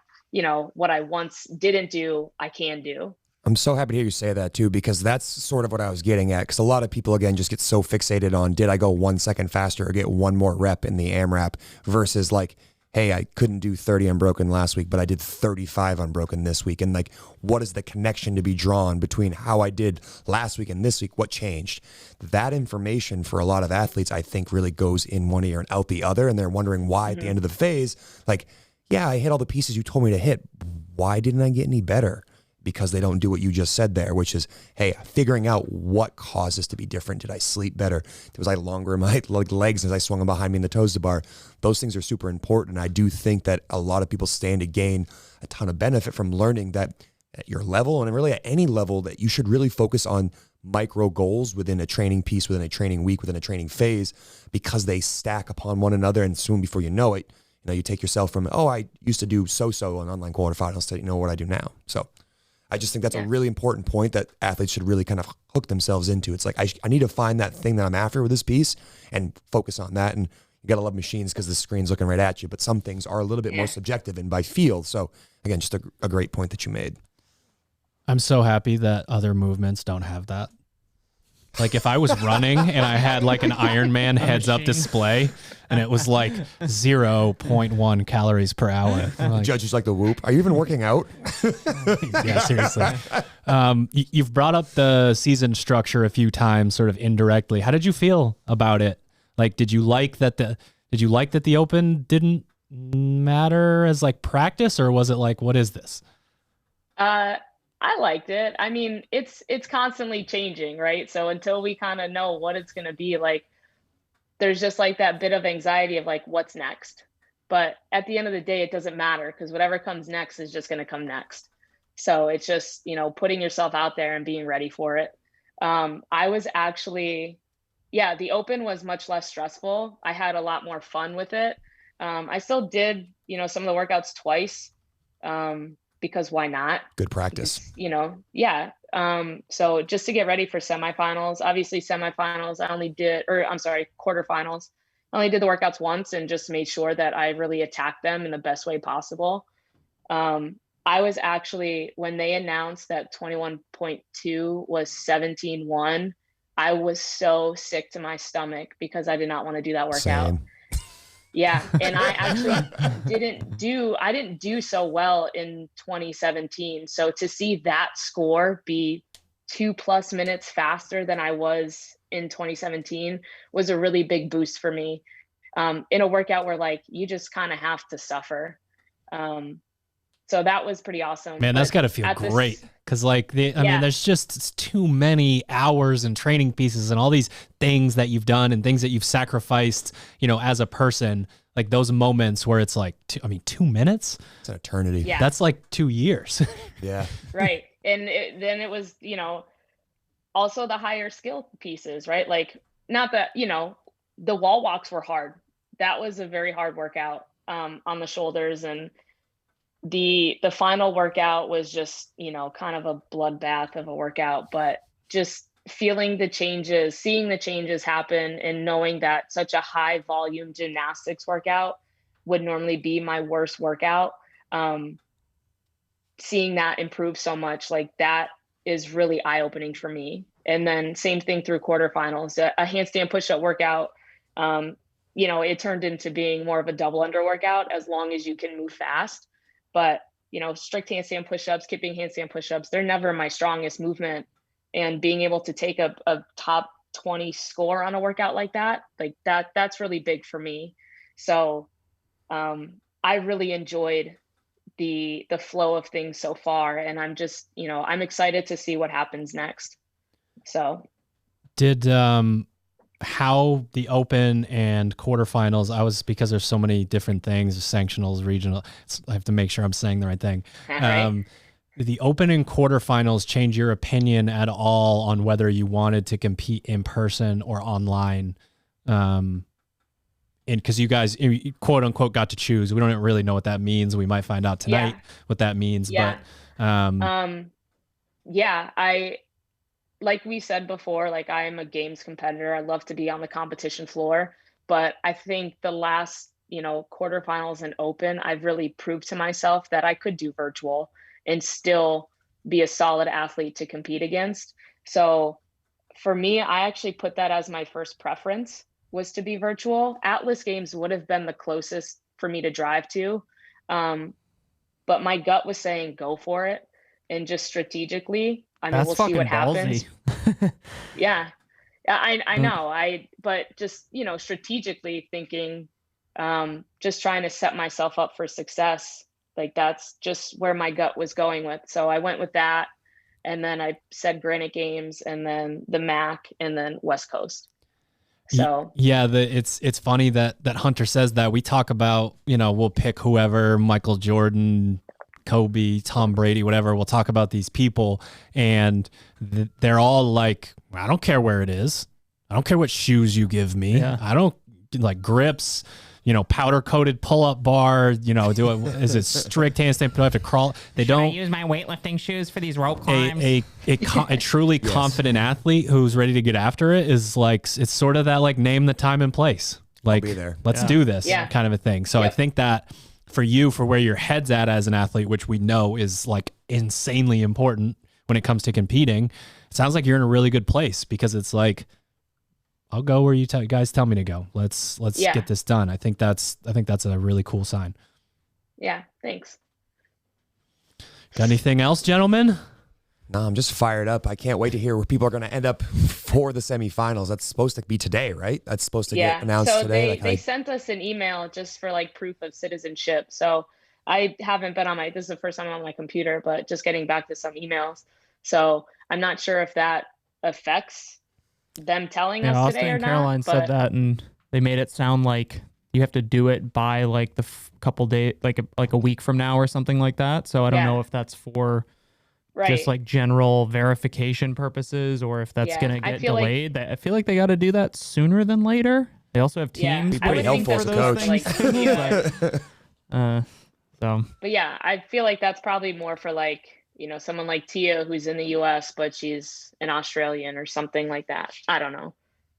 what I once didn't do, I can do. I'm so happy to hear you say that too, because that's sort of what I was getting at. Because a lot of people, again, just get so fixated on, did I go 1 second faster or get one more rep in the AMRAP, versus like, hey, I couldn't do 30 unbroken last week, but I did 35 unbroken this week. And like, what is the connection to be drawn between how I did last week and this week? What changed? That information for a lot of athletes, I think, really goes in one ear and out the other. And they're wondering why at the end of the phase, like, yeah, I hit all the pieces you told me to hit. Why didn't I get any better? Because they don't do what you just said there, which is, hey, figuring out what caused this to be different. Did I sleep better? Was I longer in my legs as I swung them behind me in the toes to bar? Those things are super important. I do think that a lot of people stand to gain a ton of benefit from learning that at your level, and really at any level, that you should really focus on micro goals within a training piece, within a training week, within a training phase, because they stack upon one another. And soon before you know it, you take yourself from, oh, I used to do so-so on online quarterfinals to what I do now. So I just think that's a really important point that athletes should really kind of hook themselves into. It's like, I need to find that thing that I'm after with this piece and focus on that. And you got to love machines because the screen's looking right at you, but some things are a little bit more subjective and by feel. So again, just a great point that you made. I'm so happy that other movements don't have that. Like if I was running and I had like an Ironman heads up display and it was like 0.1 calories per hour. Like, judges like the whoop. Are you even working out? Yeah, seriously. You've brought up the season structure a few times, sort of indirectly. How did you feel about it? Like, did you like that the Open didn't matter as like practice, or was it like, what is this? I liked it. I mean, it's constantly changing, right? So until we kind of know what it's going to be, like, there's just like that bit of anxiety of like, what's next? But at the end of the day, it doesn't matter, because whatever comes next is just going to come next. So it's just, putting yourself out there and being ready for it. I was actually, the Open was much less stressful. I had a lot more fun with it. I still did, some of the workouts twice. Because why not? Good practice. So just to get ready for semifinals, obviously quarterfinals. I only did the workouts once and just made sure that I really attacked them in the best way possible. I was actually, when they announced that 21.2 was 17.1, I was so sick to my stomach because I did not want to do that workout. Same. Yeah. And I actually didn't do so well in 2017. So to see that score be 2+ minutes faster than I was in 2017 was a really big boost for me, in a workout where like, you just kind of have to suffer. So that was pretty awesome. Man, that's got to feel great. Cause like I mean, there's just too many hours and training pieces and all these things that you've done and things that you've sacrificed, as a person, like those moments where it's like, 2 minutes. It's an eternity. Yeah. That's like 2 years. Yeah. Right. And then it was, also the higher skill pieces, right? Like, not that, the wall walks were hard. That was a very hard workout. on the shoulders, and the final workout was just, kind of a bloodbath of a workout, but just feeling the changes, seeing the changes happen, and knowing that such a high volume gymnastics workout would normally be my worst workout. Seeing that improve so much, like that is really eye-opening for me. And then same thing through quarterfinals, a handstand push-up workout, it turned into being more of a double under workout as long as you can move fast. But, strict handstand push-ups, kipping handstand push-ups, they're never my strongest movement. And being able to take a top 20 score on a workout like that's really big for me. So I really enjoyed the flow of things so far, and I'm just, I'm excited to see what happens next. So did how the open and quarterfinals, because there's so many different things, sanctionals, regional, I have to make sure I'm saying the right thing. Right. The open and quarterfinals change your opinion at all on whether you wanted to compete in person or online? And because you guys, quote unquote, got to choose. We don't really know what that means. We might find out tonight what that means. Yeah. But like we said before, like I am a games competitor. I love to be on the competition floor, but I think the last, quarterfinals and open, I've really proved to myself that I could do virtual and still be a solid athlete to compete against. So for me, I actually put that as my first preference, was to be virtual. Atlas Games would have been the closest for me to drive to. But my gut was saying, go for it. And just strategically, we'll see what happens. Yeah. I know. But just, strategically thinking, just trying to set myself up for success. Like that's just where my gut was going with. So I went with that. And then I said Granite Games, and then the MAC, and then West Coast. So yeah, it's funny that Hunter says that. We talk about, we'll pick whoever, Michael Jordan, Kobe, Tom Brady, whatever. We'll talk about these people, and they're all like, I don't care where it is. I don't care what shoes you give me. Yeah. I don't like grips, powder coated pull up bar, is it strict handstand? Do I have to crawl? Should I use my weightlifting shoes for these rope climbs? A truly confident athlete who's ready to get after it is like, it's sort of that like name the time and place. Like, I'll be there. Let's do this kind of a thing. So I think that for you, for where your head's at as an athlete, which we know is like insanely important when it comes to competing, it sounds like you're in a really good place, because it's like, I'll go where you guys tell me to go. Let's get this done. I think that's a really cool sign. Yeah. Thanks. Got anything else, gentlemen? No, I'm just fired up. I can't wait to hear where people are going to end up for the semifinals. That's supposed to be today, right? That's supposed to get announced today. They sent us an email just for like proof of citizenship. So I haven't been this is the first time on my computer, but just getting back to some emails. So I'm not sure if that affects them telling us Austin today or and not. Caroline said that, and they made it sound like you have to do it by like the couple days, like a week from now or something like that. So I don't know if that's for just like general verification purposes, or if that's going to get delayed. I feel like they got to do that sooner than later. They also have teams. Be pretty helpful as a coach. But yeah, I feel like that's probably more for like, someone like Tia, who's in the US, but she's an Australian or something like that. I don't know.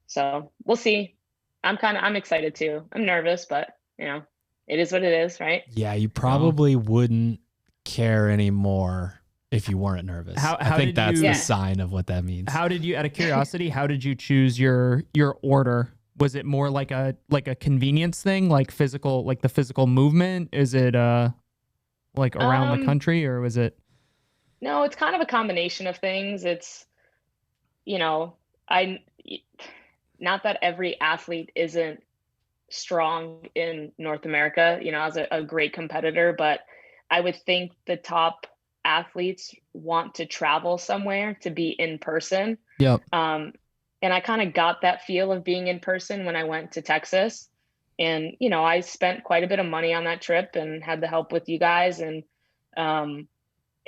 So we'll see. I'm excited too. I'm nervous, but it is what it is, right? Yeah. You probably wouldn't care anymore if you weren't nervous. I think that's the sign of what that means. How did you, out of curiosity, how did you choose your order? Was it more like a convenience thing, like the physical movement? Is it like around the country, or was it? No, it's kind of a combination of things. It's, not that every athlete isn't strong in North America, as a great competitor, but I would think the top athletes want to travel somewhere to be in person. Yep. And I kind of got that feel of being in person when I went to Texas. And, I spent quite a bit of money on that trip and had the help with you guys, and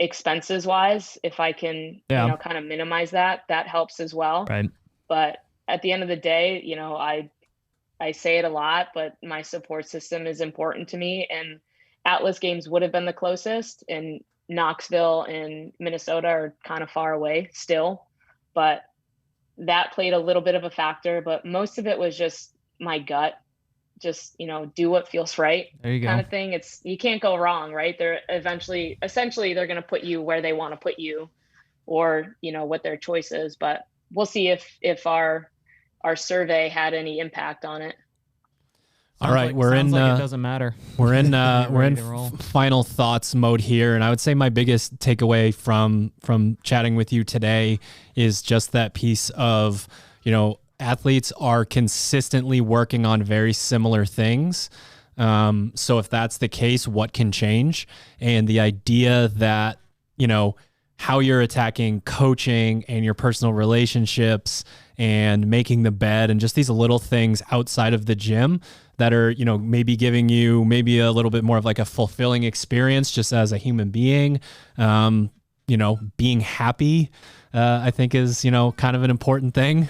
expenses wise, if I can, kind of minimize that helps as well. Right. But at the end of the day, I say it a lot, but my support system is important to me. And Atlas Games would have been the closest, and Knoxville and Minnesota are kind of far away still. But that played a little bit of a factor, but most of it was just my gut. Just, do what feels right. There you go. Kind of thing. You can't go wrong, right? They're essentially they're going to put you where they want to put you, or, what their choice is. But we'll see if our survey had any impact on it. All right, Sounds like it doesn't matter. We're in final thoughts mode here, and I would say my biggest takeaway from chatting with you today is just that piece of, athletes are consistently working on very similar things. So if that's the case, what can change? And the idea that, how you're attacking coaching and your personal relationships and making the bed and just these little things outside of the gym that are, maybe giving you maybe a little bit more of like a fulfilling experience just as a human being, being happy, I think is, kind of an important thing.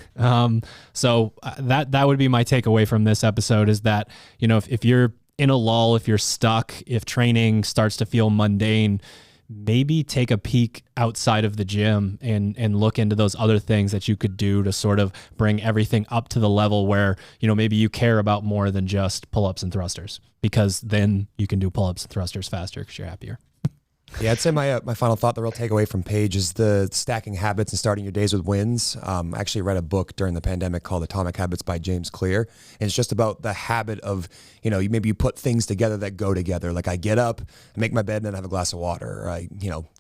So that would be my takeaway from this episode is that, if you're in a lull, if you're stuck, if training starts to feel mundane, maybe take a peek outside of the gym and look into those other things that you could do to sort of bring everything up to the level where, maybe you care about more than just pull-ups and thrusters, because then you can do pull-ups and thrusters faster because you're happier. Yeah, I'd say my final thought, the real takeaway from Paige is the stacking habits and starting your days with wins. I actually read a book during the pandemic called Atomic Habits by James Clear. And it's just about the habit of, maybe you put things together that go together. Like I get up, I make my bed, and then I have a glass of water. Or I,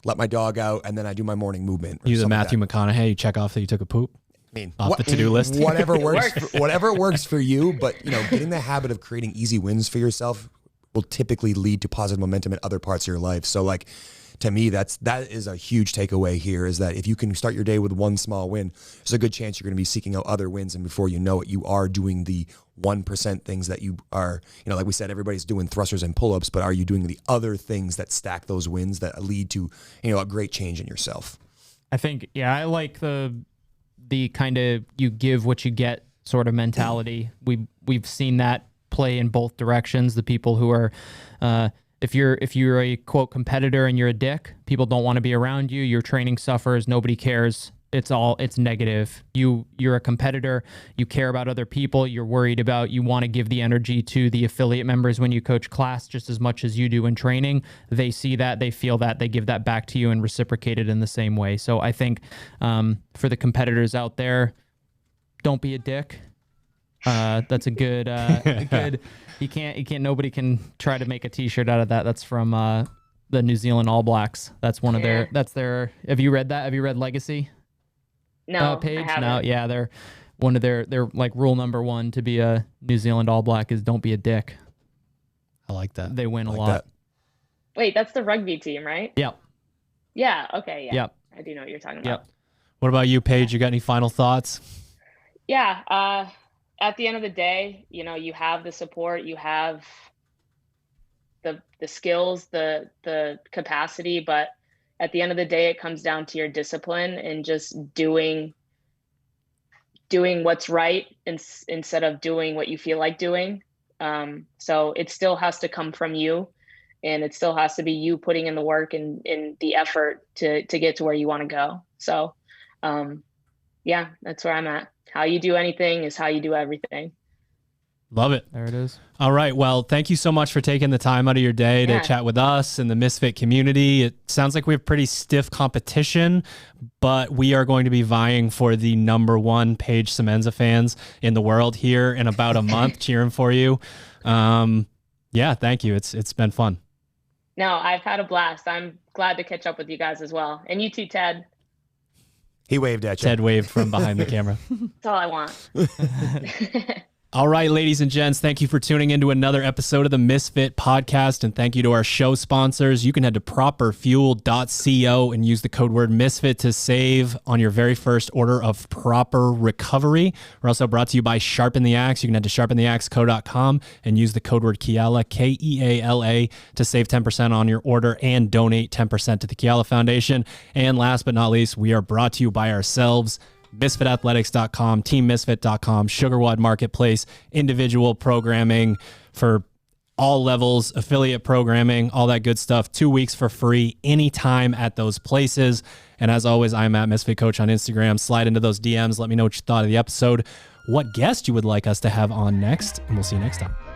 let my dog out, and then I do my morning movement. Use a Matthew McConaughey, you check off that you took a poop. Off the to-do list. Whatever works for you. But, getting the habit of creating easy wins for yourself will typically lead to positive momentum in other parts of your life. So like, to me, that is a huge takeaway here, is that if you can start your day with one small win, there's a good chance you're going to be seeking out other wins. And before you know it, you are doing the 1% things that you are, like we said, everybody's doing thrusters and pull-ups, but are you doing the other things that stack those wins that lead to, a great change in yourself? I think, I like the kind of you give what you get sort of mentality. We've seen that play in both directions. The people who are, if you're a quote competitor and you're a dick, people don't want to be around you. Your training suffers. Nobody cares. It's negative. You're a competitor. You care about other people. You're worried about, you want to give the energy to the affiliate members when you coach class just as much as you do in training. They see that, they feel that, they give that back to you and reciprocate it in the same way. So I think, for the competitors out there, don't be a dick. That's a good, nobody can try to make a t-shirt out of that. That's from, the New Zealand All Blacks. That's one of their, have you read that? Have you read Legacy? No, Paige? I haven't. No. Yeah. They're one of their like rule number one to be a New Zealand All Black is don't be a dick. I like that. They win a lot. Wait, that's the rugby team, right? Yep. Yeah. Okay. Yeah. Yep. I do know what you're talking about. Yep. What about you, Paige? You got any final thoughts? Yeah. At the end of the day, you have the support, you have the skills, the capacity, but at the end of the day, it comes down to your discipline and just doing what's right instead of doing what you feel like doing. So it still has to come from you, and it still has to be you putting in the work and the effort to get to where you want to go. So, that's where I'm at. How you do anything is how you do everything. Love it. There it is. All right. Well, thank you so much for taking the time out of your day to chat with us and the Misfit community. It sounds like we have pretty stiff competition, but we are going to be vying for the #1 Paige Semenza fans in the world here in about a month, cheering for you. Thank you. It's been fun. No, I've had a blast. I'm glad to catch up with you guys as well. And you too, Ted. He waved at you. Ted waved from behind the camera. That's all I want. All right, ladies and gents, thank you for tuning into another episode of the Misfit Podcast, and thank you to our show sponsors. You can head to properfuel.co and use the code word Misfit to save on your very first order of Proper Recovery. We're also brought to you by Sharpen the Axe. You can head to sharpentheaxeco.com and use the code word Keala, Keala, to save 10% on your order and donate 10% to the Keala Foundation. And last but not least, we are brought to you by ourselves, misfitathletics.com, teammisfit.com, SugarWOD Marketplace, individual programming for all levels, affiliate programming, all that good stuff. 2 weeks for free anytime at those places. And as always, I'm at Misfit Coach on Instagram. Slide into those DMs. Let me know what you thought of the episode, what guest you would like us to have on next, and we'll see you next time.